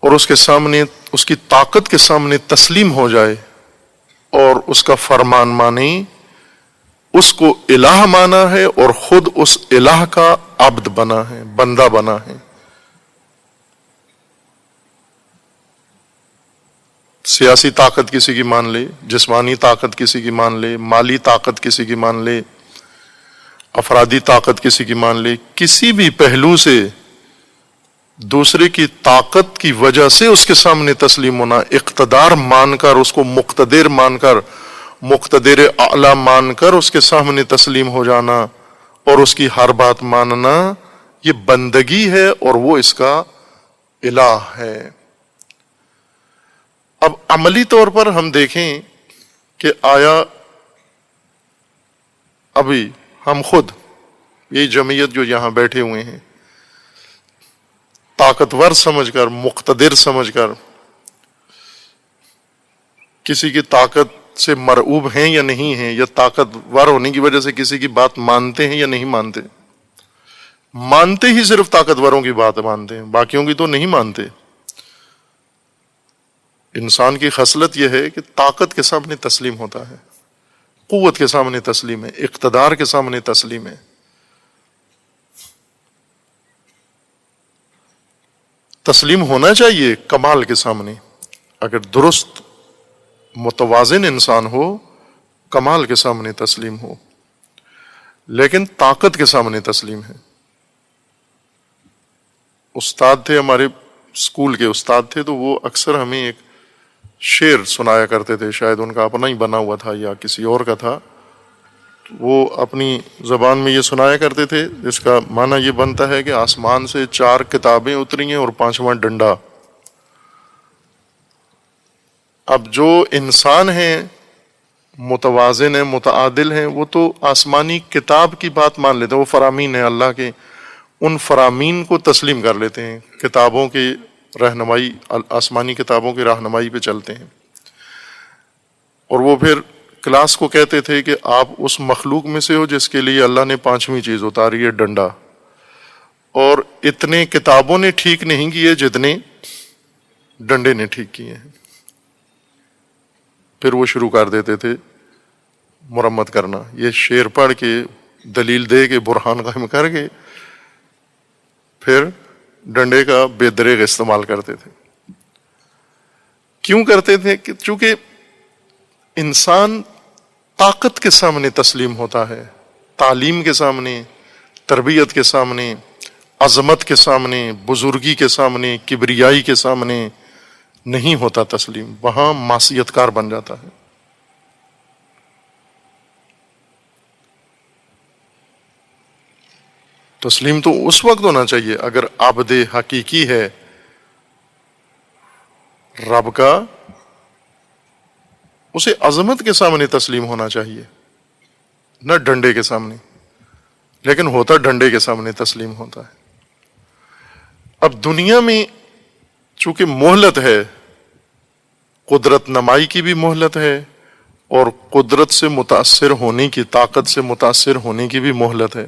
Speaker 2: اور اس کے سامنے، اس کی طاقت کے سامنے تسلیم ہو جائے اور اس کا فرمان مانے، اس کو الہ مانا ہے اور خود اس الہ کا عبد بنا ہے، بندہ بنا ہے. سیاسی طاقت کسی کی مان لے، جسمانی طاقت کسی کی مان لے، مالی طاقت کسی کی مان لے، افرادی طاقت کسی کی مان لے، کسی بھی پہلو سے دوسرے کی طاقت کی وجہ سے اس کے سامنے تسلیم ہونا، اقتدار مان کر، اس کو مقتدر مان کر، مقتدر اعلی مان کر اس کے سامنے تسلیم ہو جانا اور اس کی ہر بات ماننا، یہ بندگی ہے اور وہ اس کا الہ ہے. اب عملی طور پر ہم دیکھیں کہ آیا ابھی ہم خود، یہ جمعیت جو یہاں بیٹھے ہوئے ہیں، طاقتور سمجھ کر، مقتدر سمجھ کر کسی کی طاقت سے مرعوب ہیں یا نہیں ہیں، یا طاقتور ہونے کی وجہ سے کسی کی بات مانتے ہیں یا نہیں مانتے. مانتے ہی صرف طاقتوروں کی بات مانتے ہیں، باقیوں کی تو نہیں مانتے. انسان کی خصلت یہ ہے کہ طاقت کے سامنے تسلیم ہوتا ہے، قوت کے سامنے تسلیم ہے، اقتدار کے سامنے تسلیم ہے. تسلیم ہونا چاہیے کمال کے سامنے. اگر درست متوازن انسان ہو، کمال کے سامنے تسلیم ہو، لیکن طاقت کے سامنے تسلیم ہے. استاد تھے ہمارے، اسکول کے استاد تھے، تو وہ اکثر ہمیں ایک شعر سنایا کرتے تھے، شاید ان کا اپنا ہی بنا ہوا تھا یا کسی اور کا تھا. وہ اپنی زبان میں یہ سنایا کرتے تھے، جس کا معنی یہ بنتا ہے کہ آسمان سے 4 کتابیں اتری ہیں اور 5واں ڈنڈا. اب جو انسان ہیں، متوازن ہیں، متعادل ہیں، وہ تو آسمانی کتاب کی بات مان لیتے ہیں، وہ فرامین ہیں اللہ کے، ان فرامین کو تسلیم کر لیتے ہیں، کتابوں کی رہنمائی، آسمانی کتابوں کی رہنمائی پہ چلتے ہیں. اور وہ پھر کلاس کو کہتے تھے کہ آپ اس مخلوق میں سے ہو جس کے لیے اللہ نے 5ویں چیز اتاری ہے، ڈنڈا. اور اتنے کتابوں نے ٹھیک نہیں کیے جتنے ڈنڈے نے ٹھیک کیے ہیں. پھر وہ شروع کر دیتے تھے مرمت کرنا، یہ شعر پڑھ کے، دلیل دے کے، برہان قائم کر کے پھر ڈنڈے کا بے دریغ استعمال کرتے تھے. کیوں کرتے تھے؟ کہ چونکہ انسان طاقت کے سامنے تسلیم ہوتا ہے، تعلیم کے سامنے، تربیت کے سامنے، عظمت کے سامنے، بزرگی کے سامنے، کبریائی کے سامنے نہیں ہوتا تسلیم. وہاں معصیت کار بن جاتا ہے. تسلیم تو اس وقت ہونا چاہیے اگر عبد حقیقی ہے رب کا، اسے عظمت کے سامنے تسلیم ہونا چاہیے، نہ ڈنڈے کے سامنے. لیکن ہوتا ڈنڈے کے سامنے تسلیم ہوتا ہے. اب دنیا میں چونکہ مہلت ہے، قدرت نمائی کی بھی مہلت ہے اور قدرت سے متاثر ہونے کی، طاقت سے متاثر ہونے کی بھی مہلت ہے.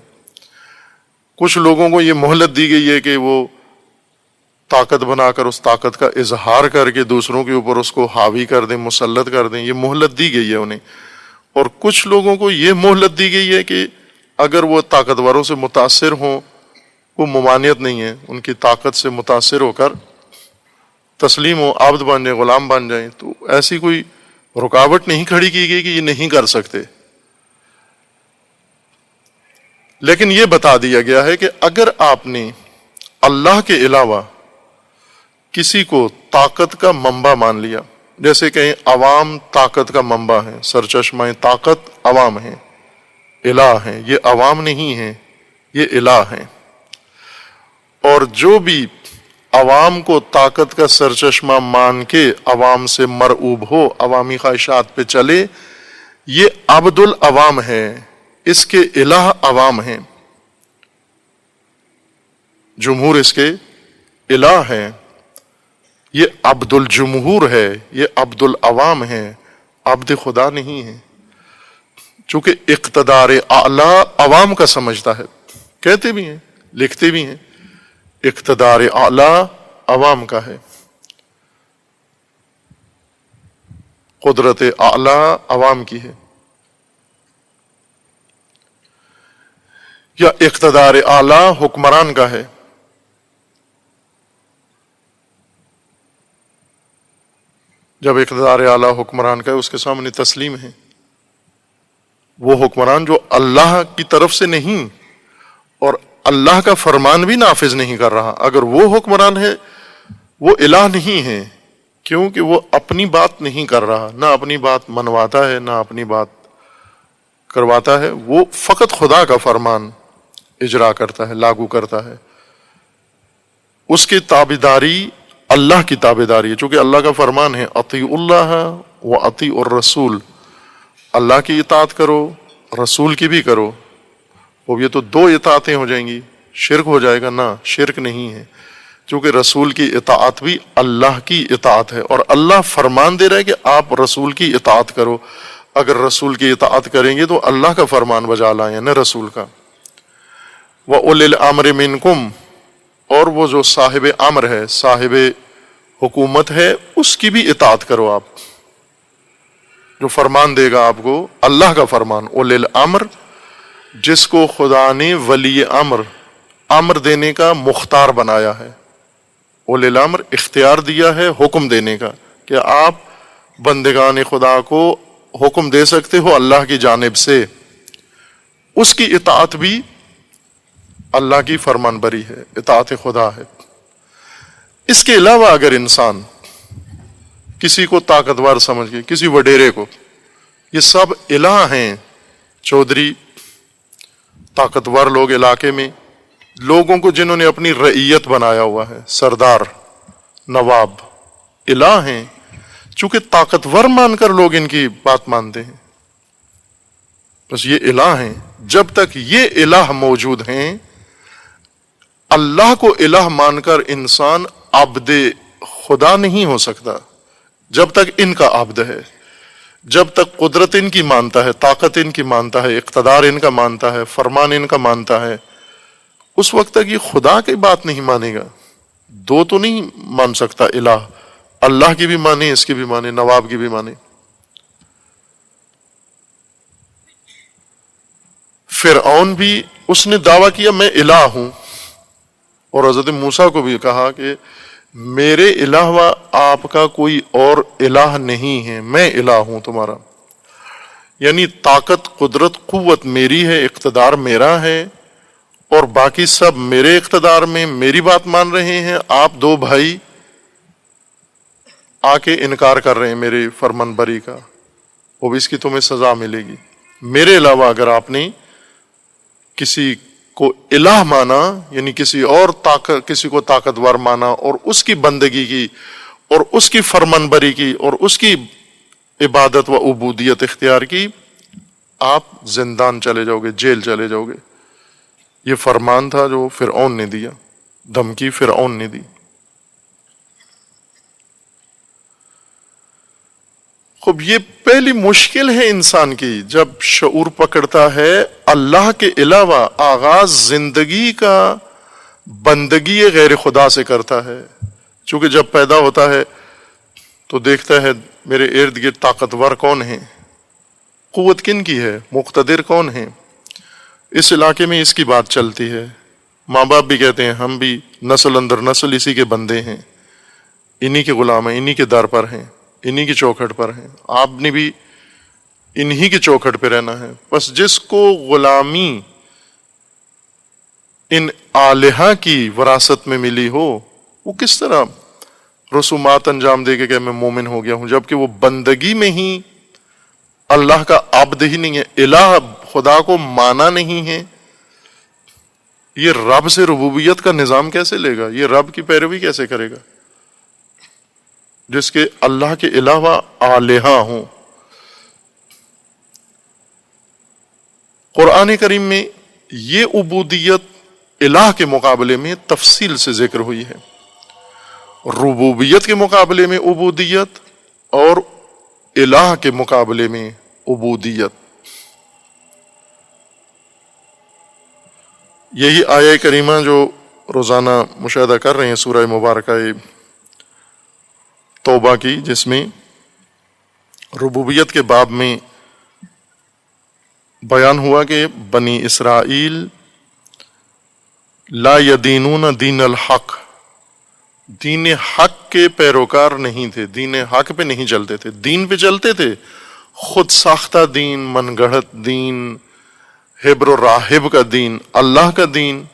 Speaker 2: کچھ لوگوں کو یہ مہلت دی گئی ہے کہ وہ طاقت بنا کر اس طاقت کا اظہار کر کے دوسروں کے اوپر اس کو حاوی کر دیں، مسلط کر دیں. یہ مہلت دی گئی ہے انہیں. اور کچھ لوگوں کو یہ مہلت دی گئی ہے کہ اگر وہ طاقتوروں سے متاثر ہوں، وہ ممانعت نہیں ہے، ان کی طاقت سے متاثر ہو کر تسلیم ہو، عبد بن جائیں، غلام بن جائیں. تو ایسی کوئی رکاوٹ نہیں کھڑی کی گئی کہ یہ نہیں کر سکتے. لیکن یہ بتا دیا گیا ہے کہ اگر آپ نے اللہ کے علاوہ کسی کو طاقت کا منبع مان لیا، جیسے کہیں عوام طاقت کا منبع ہے، سرچشمہ طاقت عوام ہیں، الہ ہیں، یہ عوام نہیں ہیں، یہ الہ ہیں. اور جو بھی عوام کو طاقت کا سرچشمہ مان کے عوام سے مرعوب ہو، عوامی خواہشات پہ چلے، یہ عبد العوام ہے، اس کے الہ عوام ہیں، جمہور اس کے الہ ہیں. یہ عبد الجمہور ہے، یہ عبد العوام ہے، عبد خدا نہیں ہے. چونکہ اقتدار اعلی عوام کا سمجھتا ہے، کہتے بھی ہیں، لکھتے بھی ہیں، اقتدار اعلی عوام کا ہے، قدرت اعلی عوام کی ہے. یا اقتدار اعلی حکمران کا ہے. جب اقتدار اعلی حکمران کا ہے، اس کے سامنے تسلیم ہے. وہ حکمران جو اللہ کی طرف سے نہیں اور اللہ کا فرمان بھی نافذ نہیں کر رہا، اگر وہ حکمران ہے وہ الہ نہیں ہے، کیونکہ وہ اپنی بات نہیں کر رہا، نہ اپنی بات منواتا ہے نہ اپنی بات کرواتا ہے. وہ فقط خدا کا فرمان اجرا کرتا ہے، لاگو کرتا ہے. اس کی تابعداری اللہ کی تابعداری ہے، چونکہ اللہ کا فرمان ہے اطیعوا اللہ و اطیعوا الرسول، اللہ کی اطاعت کرو، رسول کی بھی کرو. وہ یہ تو دو اطاعتیں ہو جائیں گی، شرک ہو جائے گا. نہ، شرک نہیں ہے، چونکہ رسول کی اطاعت بھی اللہ کی اطاعت ہے، اور اللہ فرمان دے رہا ہے کہ آپ رسول کی اطاعت کرو. اگر رسول کی اطاعت کریں گے تو اللہ کا فرمان بجا لائیں، نہ رسول کا. وَأُولِي الْأَمْرِ مِنْكُمْ، اور وہ جو صاحب امر ہے، صاحب حکومت ہے، اس کی بھی اطاعت کرو. آپ جو فرمان دے گا آپ کو، اللہ کا فرمان، اولی الامر، جس کو خدا نے ولی امر، امر دینے کا مختار بنایا ہے. اولی الامر اختیار دیا ہے حکم دینے کا، کہ آپ بندگان خدا کو حکم دے سکتے ہو اللہ کی جانب سے. اس کی اطاعت بھی اللہ کی فرمان بری ہے، اطاعت خدا ہے. اس کے علاوہ اگر انسان کسی کو طاقتور سمجھ کے، کسی وڈیرے کو، یہ سب الہ ہیں، چودھری، طاقتور لوگ علاقے میں، لوگوں کو جنہوں نے اپنی رعیت بنایا ہوا ہے، سردار، نواب، الہ ہیں. چونکہ طاقتور مان کر لوگ ان کی بات مانتے ہیں، بس یہ الہ ہیں. جب تک یہ الہ موجود ہیں، اللہ کو الہ مان کر انسان عبد خدا نہیں ہو سکتا. جب تک ان کا عبد ہے، جب تک قدرت ان کی مانتا ہے، طاقت ان کی مانتا ہے، اقتدار ان کا مانتا ہے، فرمان ان کا مانتا ہے، اس وقت تک یہ خدا کی بات نہیں مانے گا. دو تو نہیں مان سکتا الہ، اللہ کی بھی مانے، اس کی بھی مانے، نواب کی بھی مانے. فرعون بھی اس نے دعویٰ کیا میں الہ ہوں، اور حضرت موسیٰ کو بھی کہا کہ میرے علاوہ آپ کا کوئی اور الہ نہیں ہے، میں الہ ہوں تمہارا. یعنی طاقت، قدرت، قوت میری ہے، اقتدار میرا ہے، اور باقی سب میرے اقتدار میں میری بات مان رہے ہیں. آپ دو بھائی آ کے انکار کر رہے ہیں میرے فرمان بری کا، وہ بھی اس کی تمہیں سزا ملے گی. میرے علاوہ اگر آپ نے کسی کو الہ مانا، یعنی کسی کو طاقتور مانا اور اس کی بندگی کی اور اس کی فرمان بری کی اور اس کی عبادت و عبودیت اختیار کی، آپ زندان چلے جاؤ گے، جیل چلے جاؤ گے. یہ فرمان تھا جو فرعون نے دیا، دھمکی فرعون نے دی. خب یہ پہلی مشکل ہے انسان کی جب شعور پکڑتا ہے اللہ کے علاوہ آغاز زندگی کا بندگی غیر خدا سے کرتا ہے. چونکہ جب پیدا ہوتا ہے تو دیکھتا ہے میرے ارد گرد طاقتور کون ہیں، قوت کن کی ہے، مقتدر کون ہیں. اس علاقے میں اس کی بات چلتی ہے. ماں باپ بھی کہتے ہیں ہم بھی نسل اندر نسل اسی کے بندے ہیں، انہی کے غلام ہیں، انہی کے در پر ہیں، انہی کی چوکھٹ پر ہیں. آپ نے بھی انہی کی چوکھٹ پہ رہنا ہے. بس جس کو غلامی ان آلہہ کی وراثت میں ملی ہو، وہ کس طرح رسومات انجام دے کے کہ میں مومن ہو گیا ہوں، جبکہ وہ بندگی میں ہی اللہ کا عبد ہی نہیں ہے، الہ خدا کو مانا نہیں ہے. یہ رب سے ربوبیت کا نظام کیسے لے گا؟ یہ رب کی پیروی کیسے کرے گا جس کے اللہ کے علاوہ آلہہ ہوں؟ قرآن کریم میں یہ عبودیت الہ کے مقابلے میں تفصیل سے ذکر ہوئی ہے. ربوبیت کے مقابلے میں عبودیت اور الہ کے مقابلے میں عبودیت. یہی آیہ کریمہ جو روزانہ مشاہدہ کر رہے ہیں سورہ مبارکہ توبہ کی، جس میں ربوبیت کے باب میں بیان ہوا کہ بنی اسرائیل لا یدینون دین الحق، دین حق کے پیروکار نہیں تھے، دین حق پہ نہیں چلتے تھے. دین پہ چلتے تھے، خود ساختہ دین، من گڑھت دین، ہبر و راہب کا دین، اللہ کا دین،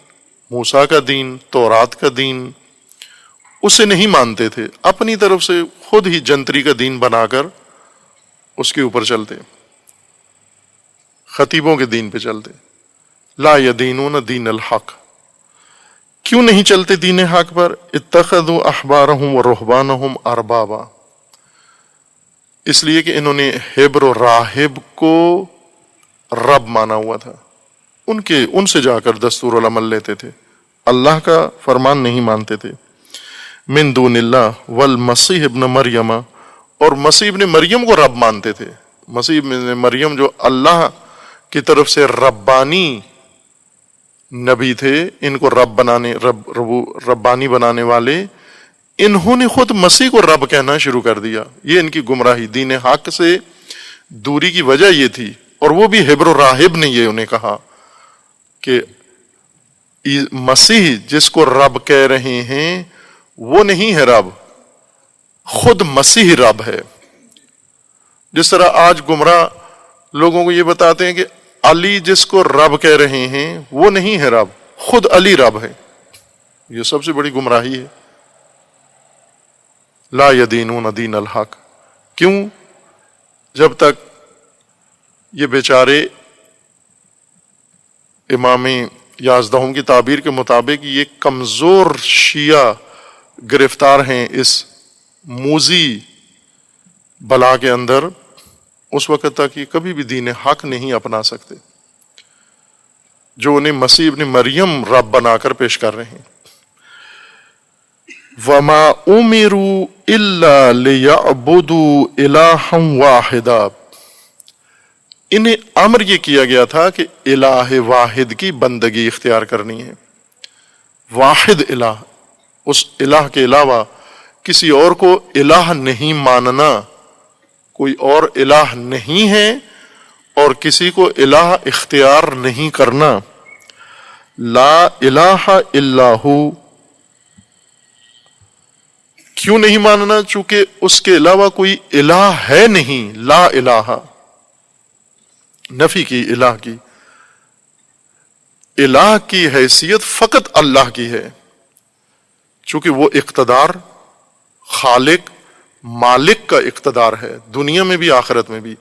Speaker 2: موسیٰ کا دین، تورات کا دین، اسے نہیں مانتے تھے. اپنی طرف سے خود ہی جنتری کا دین بنا کر اس کے اوپر چلتے، خطیبوں کے دین پہ چلتے. لا یدینون دین الحق. کیوں نہیں چلتے دین حق پر؟ اتخذوا احبارہم و رہبانہم اربابا، اس لیے کہ انہوں نے ہبر و راہب کو رب مانا ہوا تھا. ان سے جا کر دستور العمل لیتے تھے، اللہ کا فرمان نہیں مانتے تھے. من دون اللہ والمسیح ابن مریم، اور مسیح ابن مریم کو رب مانتے تھے. مسیح ابن مریم جو اللہ کی طرف سے ربانی نبی تھے، ان کو ربانی بنانے والے، انہوں نے خود مسیح کو رب کہنا شروع کر دیا. یہ ان کی گمراہی، دین حق سے دوری کی وجہ یہ تھی. اور وہ بھی ہبر و راہب نے یہ انہیں کہا کہ مسیح جس کو رب کہہ رہے ہیں وہ نہیں ہے رب، خود مسیح رب ہے. جس طرح آج گمراہ لوگوں کو یہ بتاتے ہیں کہ علی جس کو رب کہہ رہے ہیں وہ نہیں ہے رب، خود علی رب ہے. یہ سب سے بڑی گمراہی ہے. لا یدینون دین الحق. کیوں؟ جب تک یہ بیچارے امام یازدہم کی تعبیر کے مطابق یہ کمزور شیعہ گرفتار ہیں اس موذی بلا کے اندر، اس وقت تک یہ کبھی بھی دین حق نہیں اپنا سکتے جو انہیں مسیح ابن مریم رب بنا کر پیش کر رہے ہیں. وَمَا أُمِرُوا إِلَّا لِيَعْبُدُوا إِلَٰهًا وَاحِدًا. انہیں امر یہ کیا گیا تھا کہ الہ واحد کی بندگی اختیار کرنی ہے. واحد الہ، اس الہ کے علاوہ کسی اور کو الہ نہیں ماننا. کوئی اور الہ نہیں ہے اور کسی کو الہ اختیار نہیں کرنا. لا الہ الا ہو کیوں نہیں ماننا؟ چونکہ اس کے علاوہ کوئی الہ ہے نہیں. لا الہ، نفی کی الہ کی. الہ کی حیثیت فقط اللہ کی ہے، چونکہ وہ اقتدار خالق مالک کا اقتدار ہے، دنیا میں بھی آخرت میں بھی.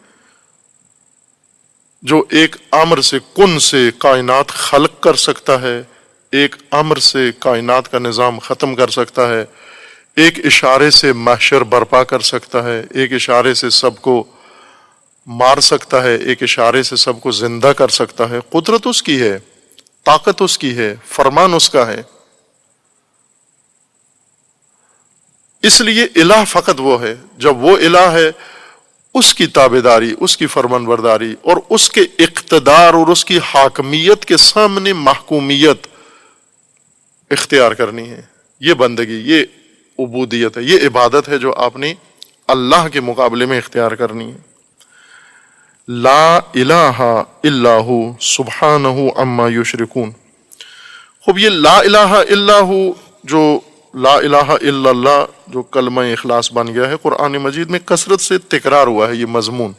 Speaker 2: جو ایک امر سے، کن سے کائنات خلق کر سکتا ہے، ایک امر سے کائنات کا نظام ختم کر سکتا ہے، ایک اشارے سے محشر برپا کر سکتا ہے، ایک اشارے سے سب کو مار سکتا ہے، ایک اشارے سے سب کو زندہ کر سکتا ہے. قدرت اس کی ہے، طاقت اس کی ہے، فرمان اس کا ہے. اس لیے الہ فقط وہ ہے. جب وہ الہ ہے، اس کی تابعداری، اس کی فرمان برداری اور اس کے اقتدار اور اس کی حاکمیت کے سامنے محکومیت اختیار کرنی ہے. یہ بندگی، یہ عبودیت ہے، یہ عبادت ہے جو آپ نے اللہ کے مقابلے میں اختیار کرنی ہے. لا الہ الا ہو سبحانہ عما یشرکون. خوب، یہ لا الہ الا ہو، جو لا الہ الا اللہ جو کلمہ اخلاص بن گیا ہے، قرآن مجید میں کثرت سے تکرار ہوا ہے. یہ مضمون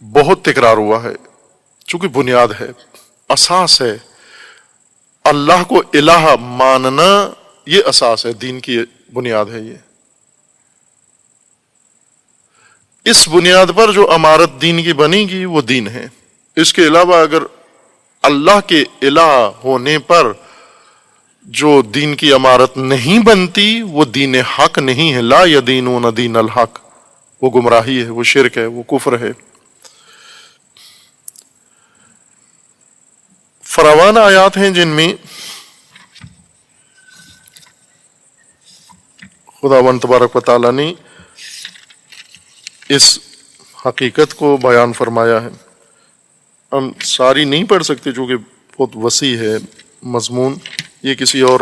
Speaker 2: بہت تکرار ہوا ہے، چونکہ بنیاد ہے، اساس ہے. اللہ کو الہ ماننا یہ اساس ہے، دین کی بنیاد ہے. یہ اس بنیاد پر جو عمارت دین کی بنے گی وہ دین ہے. اس کے علاوہ اگر اللہ کے الہ ہونے پر جو دین کی عمارت نہیں بنتی، وہ دین حق نہیں ہے. لا یدینون دین الحق، وہ گمراہی ہے، وہ شرک ہے، وہ کفر ہے. فراوان آیات ہیں جن میں خداوند تبارک و تعالیٰ نے اس حقیقت کو بیان فرمایا ہے. ہم ساری نہیں پڑھ سکتے چونکہ بہت وسیع ہے مضمون. یہ کسی اور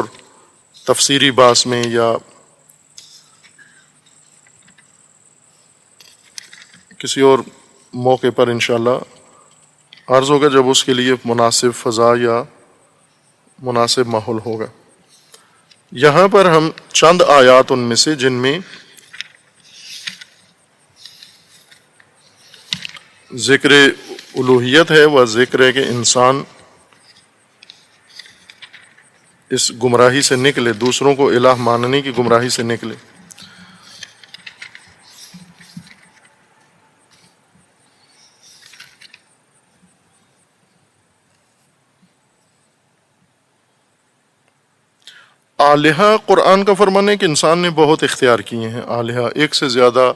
Speaker 2: تفسیری بحث میں یا کسی اور موقع پر انشاءاللہ عرض ہوگا، جب اس کے لیے مناسب فضا یا مناسب ماحول ہوگا. یہاں پر ہم چند آیات ان میں سے جن میں ذکر الوہیت ہے و ذکر ہے کہ انسان اس گمراہی سے نکلے، دوسروں کو الہ ماننے کی گمراہی سے نکلے. آلہہ، قرآن کا فرمان ہے کہ انسان نے بہت اختیار کیے ہیں. آلہہ، ایک سے زیادہ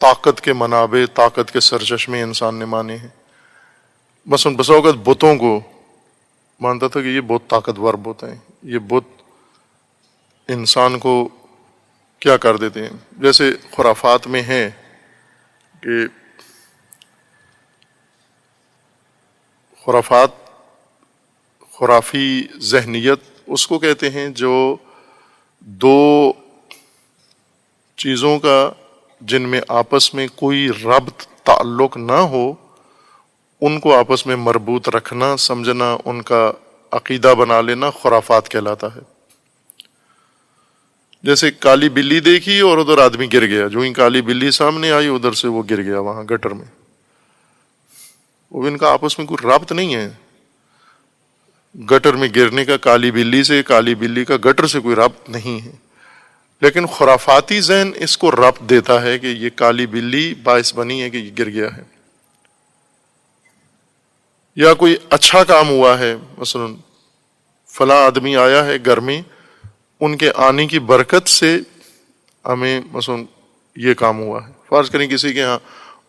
Speaker 2: طاقت کے منابع، طاقت کے سرچشمے انسان نے مانے ہیں. مثلا بسا اوقات بتوں کو مانتا تھا کہ یہ بہت طاقتور بت ہیں، یہ بت انسان کو کیا کر دیتے ہیں. جیسے خرافات میں ہے کہ خرافی ذہنیت اس کو کہتے ہیں جو دو چیزوں کا جن میں آپس میں کوئی ربط تعلق نہ ہو، ان کو آپس میں مربوط رکھنا، سمجھنا، ان کا عقیدہ بنا لینا خرافات کہلاتا ہے. جیسے کالی بلی دیکھی اور ادھر آدمی گر گیا، جو ہی کالی بلی سامنے آئی ادھر سے وہ گر گیا وہاں گٹر میں. وہ ان کا آپس میں کوئی ربط نہیں ہے. گٹر میں گرنے کا کالی بلی سے، کالی بلی کا گٹر سے کوئی ربط نہیں ہے. لیکن خرافاتی ذہن اس کو ربط دیتا ہے کہ یہ کالی بلی باعث بنی ہے کہ یہ گر گیا ہے. یا کوئی اچھا کام ہوا ہے، مثلا فلاں آدمی آیا ہے گھر میں، ان کے آنے کی برکت سے ہمیں مثلا یہ کام ہوا ہے. فرض کریں کسی کے ہاں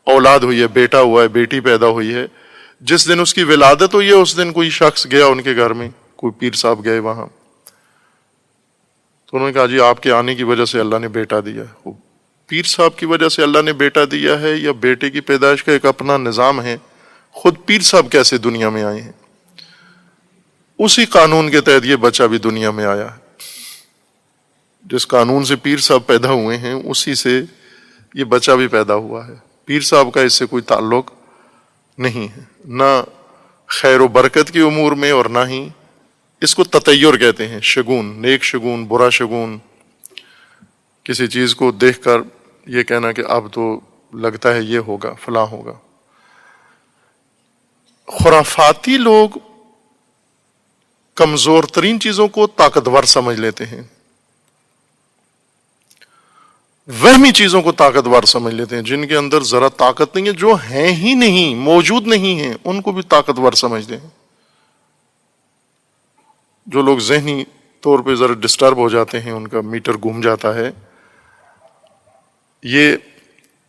Speaker 2: اولاد ہوئی ہے، بیٹا ہوا ہے، بیٹی پیدا ہوئی ہے، جس دن اس کی ولادت ہوئی ہے اس دن کوئی شخص گیا ان کے گھر میں، کوئی پیر صاحب گئے وہاں، تو انہوں نے کہا جی آپ کے آنے کی وجہ سے اللہ نے بیٹا دیا. پیر صاحب کی وجہ سے اللہ نے بیٹا دیا ہے یا بیٹے کی پیدائش کا ایک اپنا نظام ہے؟ خود پیر صاحب کیسے دنیا میں آئے ہیں؟ اسی قانون کے تحت یہ بچہ بھی دنیا میں آیا ہے. جس قانون سے پیر صاحب پیدا ہوئے ہیں اسی سے یہ بچہ بھی پیدا ہوا ہے. پیر صاحب کا اس سے کوئی تعلق نہیں ہے، نہ خیر و برکت کی امور میں، اور نہ ہی اس کو تطیر کہتے ہیں، شگون، نیک شگون، برا شگون، کسی چیز کو دیکھ کر یہ کہنا کہ اب تو لگتا ہے یہ ہوگا، فلاں ہوگا۔ خرافاتی لوگ کمزور ترین چیزوں کو طاقتور سمجھ لیتے ہیں، وہمی چیزوں کو طاقتور سمجھ لیتے ہیں، جن کے اندر ذرا طاقت نہیں ہے، جو ہیں ہی نہیں، موجود نہیں ہیں، ان کو بھی طاقتور سمجھتے ہیں۔ جو لوگ ذہنی طور پہ ذرا ڈسٹرب ہو جاتے ہیں، ان کا میٹر گھوم جاتا ہے، یہ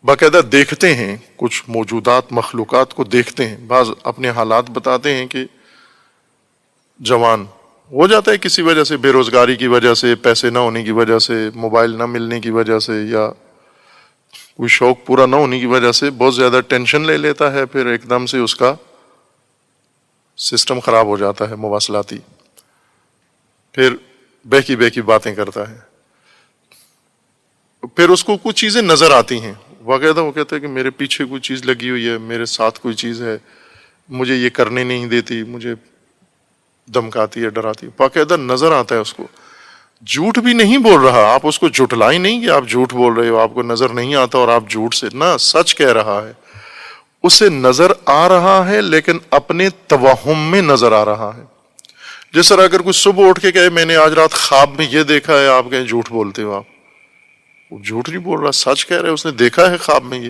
Speaker 2: باقاعدہ دیکھتے ہیں، کچھ موجودات مخلوقات کو دیکھتے ہیں، بعض اپنے حالات بتاتے ہیں کہ جوان ہو جاتا ہے کسی وجہ سے، بے روزگاری کی وجہ سے، پیسے نہ ہونے کی وجہ سے، موبائل نہ ملنے کی وجہ سے، یا کوئی شوق پورا نہ ہونے کی وجہ سے بہت زیادہ ٹینشن لے لیتا ہے، پھر ایک دم سے اس کا سسٹم خراب ہو جاتا ہے مواصلاتی، پھر بہکی بہکی باتیں کرتا ہے، پھر اس کو کچھ چیزیں نظر آتی ہیں، باقاعدہ وہ کہتا ہے کہ میرے پیچھے کوئی چیز لگی ہوئی ہے، میرے ساتھ کوئی چیز ہے، مجھے یہ کرنے نہیں دیتی، مجھے دمکاتی ہے، ڈراتی ہے، باقاعدہ نظر آتا ہے اس کو۔ جھوٹ بھی نہیں بول رہا، آپ اس کو جھٹلائی نہیں کہ آپ جھوٹ بول رہے ہو، آپ کو نظر نہیں آتا اور آپ جھوٹ سے، نہ، سچ کہہ رہا ہے، اسے نظر آ رہا ہے لیکن اپنے توہم میں نظر آ رہا ہے۔ جس طرح اگر کوئی صبح اٹھ کے کہے میں نے آج رات خواب میں یہ دیکھا ہے، آپ کہیں جھوٹ بولتے ہو، آپ وہ جھوٹ نہیں بول رہا، سچ کہہ رہے، اس نے دیکھا ہے خواب میں، یہ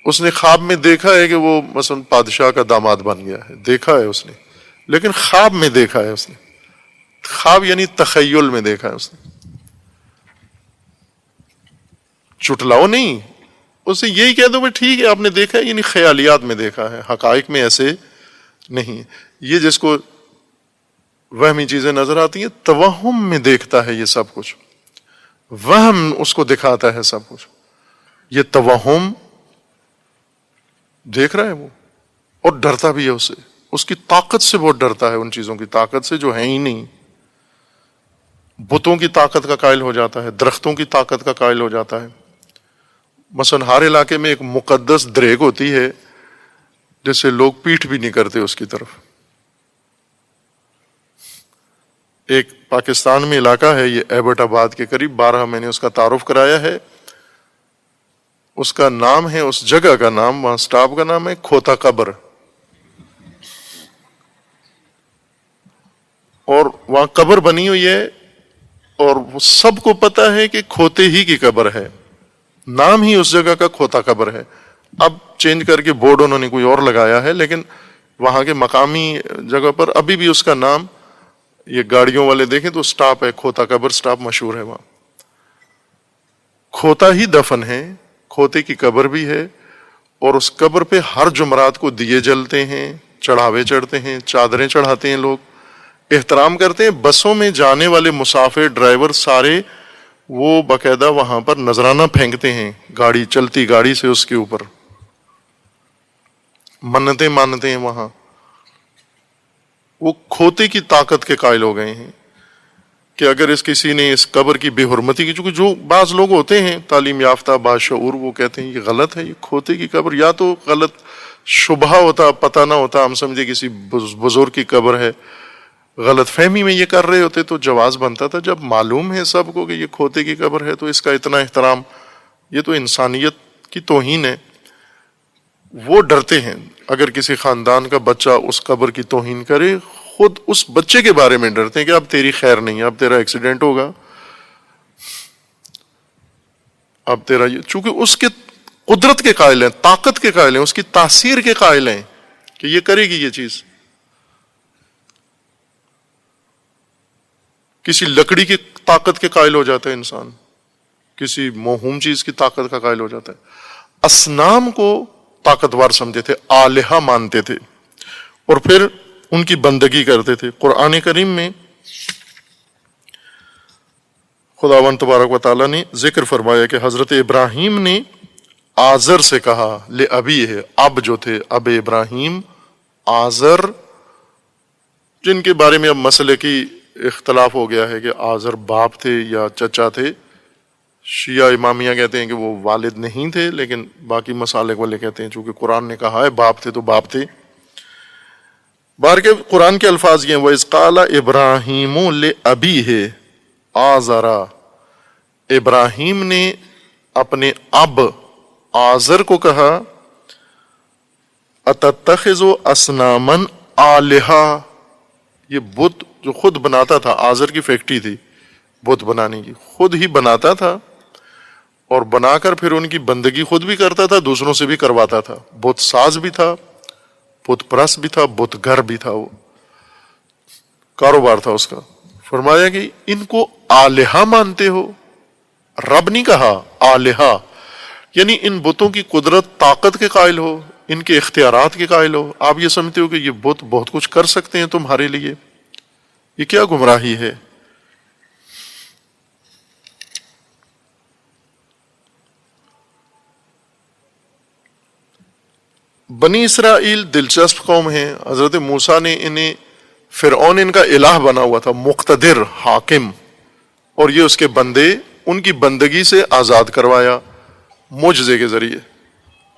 Speaker 2: اس نے خواب میں دیکھا ہے کہ وہ مثلا بادشاہ کا داماد بن گیا ہے، دیکھا ہے اس نے، لیکن خواب میں دیکھا ہے اس نے، خواب یعنی تخیل میں دیکھا ہے اس نے، چٹلاؤ نہیں، اسے یہی کہہ دو کہ ٹھیک ہے آپ نے دیکھا ہے، یعنی خیالیات میں دیکھا ہے، حقائق میں ایسے نہیں۔ یہ جس کو وہمی چیزیں نظر آتی ہیں، توہم میں دیکھتا ہے یہ سب کچھ، وہم اس کو دکھاتا ہے سب کچھ، یہ توہم دیکھ رہا ہے وہ، اور ڈرتا بھی ہے اس سے، اس کی طاقت سے بہت ڈرتا ہے، ان چیزوں کی طاقت سے جو ہیں ہی نہیں، بتوں کی طاقت کا قائل ہو جاتا ہے، درختوں کی طاقت کا قائل ہو جاتا ہے۔ مثلا ہر علاقے میں ایک مقدس دریگ ہوتی ہے جس سے لوگ پیٹھ بھی نہیں کرتے اس کی طرف۔ ایک پاکستان میں علاقہ ہے، یہ ایبٹ آباد کے قریب، 12 میں نے اس کا تعارف کرایا ہے، اس کا نام ہے، اس جگہ کا نام، وہاں سٹاپ کا نام ہے کھوتا قبر، اور وہاں قبر بنی ہوئی ہے، اور وہ سب کو پتا ہے کہ کھوتے ہی کی قبر ہے، نام ہی اس جگہ کا کھوتا قبر ہے۔ اب چینج کر کے بورڈ انہوں نے کوئی اور لگایا ہے، لیکن وہاں کے مقامی جگہ پر ابھی بھی اس کا نام، یہ گاڑیوں والے دیکھیں تو سٹاپ ہے، کھوتا قبر سٹاپ مشہور ہے وہاں۔ کھوتا ہی دفن ہے، کھوتے کی قبر بھی ہے، اور اس قبر پہ ہر جمعرات کو دیے جلتے ہیں، چڑھاوے چڑھتے ہیں، چادریں چڑھاتے ہیں، لوگ احترام کرتے ہیں۔ بسوں میں جانے والے مسافر، ڈرائیور سارے وہ باقاعدہ وہاں پر نذرانہ پھینکتے ہیں، گاڑی چلتی گاڑی سے اس کے اوپر منتیں مانتے ہیں وہاں۔ وہ کھوتے کی طاقت کے قائل ہو گئے ہیں کہ اگر اس کسی نے اس قبر کی بے حرمتی کی، چونکہ جو بعض لوگ ہوتے ہیں تعلیم یافتہ باشعور، وہ کہتے ہیں یہ غلط ہے، یہ کھوتے کی قبر، یا تو غلط شبہ ہوتا، پتہ نہ ہوتا، ہم سمجھے کسی بزرگ کی قبر ہے، غلط فہمی میں یہ کر رہے ہوتے تو جواز بنتا تھا۔ جب معلوم ہے سب کو کہ یہ کھوتے کی قبر ہے تو اس کا اتنا احترام، یہ تو انسانیت کی توہین ہے۔ وہ ڈرتے ہیں اگر کسی خاندان کا بچہ اس قبر کی توہین کرے، خود اس بچے کے بارے میں ڈرتے ہیں کہ اب تیری خیر نہیں، اب تیرا ایکسیڈنٹ ہوگا، اب تیرا یہ، چونکہ اس کے قدرت کے قائل ہیں، طاقت کے قائل ہیں، اس کی تاثیر کے قائل ہیں کہ یہ کرے گی یہ چیز۔ کسی لکڑی کی طاقت کے قائل ہو جاتا ہے انسان، کسی موہوم چیز کی طاقت کا قائل ہو جاتا ہے۔ اصنام کو طاقتور سمجھتے تھے، آلہہ مانتے تھے، اور پھر ان کی بندگی کرتے تھے۔ قرآن کریم میں خداوند تبارک و تعالیٰ نے ذکر فرمایا کہ حضرت ابراہیم نے آزر سے کہا، لے ابی ہے، اب جو تھے اب ابراہیم، آزر، جن کے بارے میں اب مسئلے کی اختلاف ہو گیا ہے کہ آزر باپ تھے یا چچا تھے، شیعہ امامیہ کہتے ہیں کہ وہ والد نہیں تھے، لیکن باقی مسالک والے کہتے ہیں چونکہ قرآن نے کہا ہے باپ تھے تو باپ تھے۔ بار کے قرآن کے الفاظ یہ ہیں وَإِذْ قَالَ إِبْرَاهِيمُ لِأَبِيهِ آزَرَ، ابراہیم نے اپنے اب آزر کو کہا أَتَتَّخِذُ أَصْنَامًا آلِهَةً، یہ بت جو خود بناتا تھا، آزر کی فیکٹری تھی بت بنانے کی، خود ہی بناتا تھا اور بنا کر پھر ان کی بندگی خود بھی کرتا تھا، دوسروں سے بھی کرواتا تھا، بت ساز بھی تھا، بت پرست بھی تھا، بت گھر بھی تھا، وہ کاروبار تھا اس کا۔ فرمایا کہ ان کو آلہہ مانتے ہو، رب نہیں کہا آلہہ، یعنی ان بتوں کی قدرت طاقت کے قائل ہو، ان کے اختیارات کے قائل ہو، آپ یہ سمجھتے ہو کہ یہ بت بہت کچھ کر سکتے ہیں تمہارے لیے، یہ کیا گمراہی ہے؟ بنی اسرائیل دلچسپ قوم ہیں، حضرت موسیٰ نے انہیں، فرعون ان کا الہ بنا ہوا تھا، مقتدر حاکم، اور یہ اس کے بندے، ان کی بندگی سے آزاد کروایا معجزے کے ذریعے،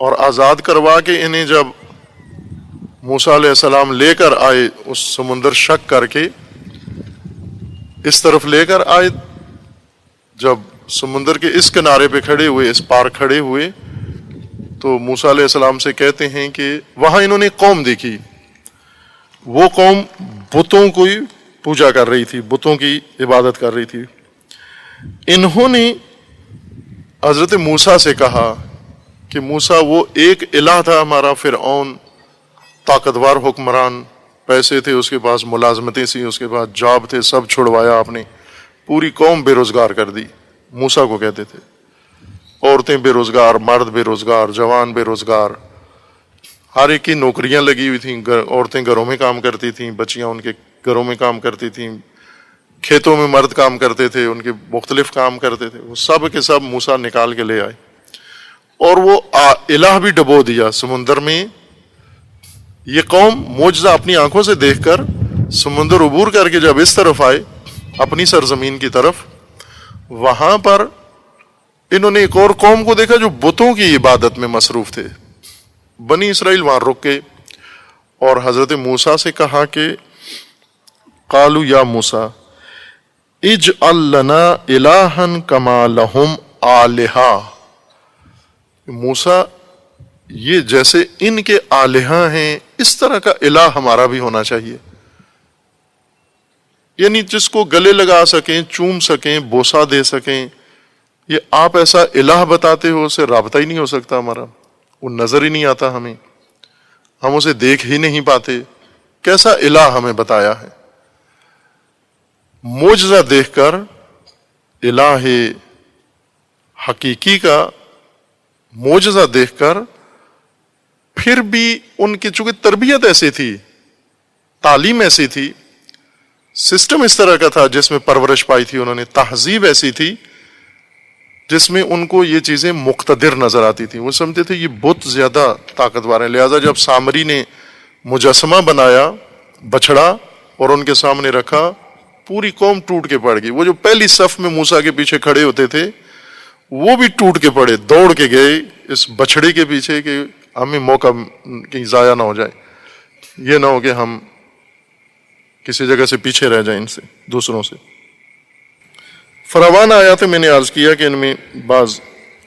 Speaker 2: اور آزاد کروا کے انہیں جب موسیٰ علیہ السلام لے کر آئے اس سمندر شق کر کے اس طرف لے کر آئے، جب سمندر کے اس کنارے پہ کھڑے ہوئے، اس پار کھڑے ہوئے، تو موسیٰ علیہ السلام سے کہتے ہیں کہ وہاں انہوں نے قوم دیکھی، وہ قوم بتوں کو پوجا کر رہی تھی، بتوں کی عبادت کر رہی تھی۔ انہوں نے حضرت موسیٰ سے کہا کہ موسیٰ وہ ایک الہ تھا ہمارا فرعون، طاقتور حکمران، پیسے تھے اس کے پاس، ملازمتیں سی اس کے پاس، جاب تھے، سب چھڑوایا آپ نے، پوری قوم بے روزگار کر دی۔ موسیٰ کو کہتے تھے، عورتیں بے روزگار، مرد بے روزگار، جوان بے روزگار، ہر ایک کی نوکریاں لگی ہوئی تھیں، عورتیں گھروں میں کام کرتی تھیں، بچیاں ان کے گھروں میں کام کرتی تھیں، کھیتوں میں مرد کام کرتے تھے، ان کے مختلف کام کرتے تھے، وہ سب کے سب موسیٰ نکال کے لے آئے، اور وہ الہ بھی ڈبو دیا سمندر میں۔ یہ قوم معجزہ اپنی آنکھوں سے دیکھ کر سمندر عبور کر کے جب اس طرف آئے اپنی سرزمین کی طرف، وہاں پر انہوں نے ایک اور قوم کو دیکھا جو بتوں کی عبادت میں مصروف تھے۔ بنی اسرائیل وہاں رکے اور حضرت موسیٰ سے کہا کہ قالوا یا موسیٰ اجعل لنا الہا کما لہم آلہہ، موسیٰ یہ جیسے ان کے آلہہ ہیں اس طرح کا الہ ہمارا بھی ہونا چاہیے، یعنی جس کو گلے لگا سکیں، چوم سکیں، بوسہ دے سکیں، یہ آپ ایسا الہ بتاتے ہو، اسے رابطہ ہی نہیں ہو سکتا ہمارا، وہ نظر ہی نہیں آتا ہمیں، ہم اسے دیکھ ہی نہیں پاتے، کیسا الہ ہمیں بتایا ہے۔ معجزہ دیکھ کر الہ حقیقی کا معجزہ دیکھ کر پھر بھی ان کی چونکہ تربیت ایسی تھی، تعلیم ایسی تھی، سسٹم اس طرح کا تھا جس میں پرورش پائی تھی انہوں نے، تہذیب ایسی تھی جس میں ان کو یہ چیزیں مقتدر نظر آتی تھیں، وہ سمجھتے تھے یہ بت زیادہ طاقتور ہیں، لہذا جب سامری نے مجسمہ بنایا بچڑا اور ان کے سامنے رکھا، پوری قوم ٹوٹ کے پڑ گئی۔ وہ جو پہلی صف میں موسیٰ کے پیچھے کھڑے ہوتے تھے وہ بھی ٹوٹ کے پڑے، دوڑ کے گئے اس بچڑے کے پیچھے کہ ہمیں موقع کہیں ضائع نہ ہو جائے، یہ نہ ہو کہ ہم کسی جگہ سے پیچھے رہ جائیں ان سے، دوسروں سے۔ فراوان آیات میں نے عرض کیا کہ ان میں بعض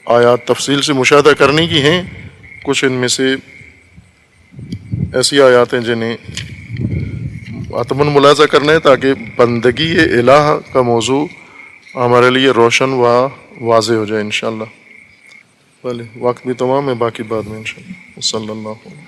Speaker 2: آیات تفصیل سے مشاہدہ کرنے کی ہیں، کچھ ان میں سے ایسی آیات ہیں جنہیں حتماً ملاحظہ کرنا ہے تاکہ بندگی الہ کا موضوع ہمارے لیے روشن و واضح ہو جائے انشاءاللہ۔ وقت بھی تمام ہے، باقی بعد میں انشاءاللہ۔ صلی اللہ علیہ وسلم۔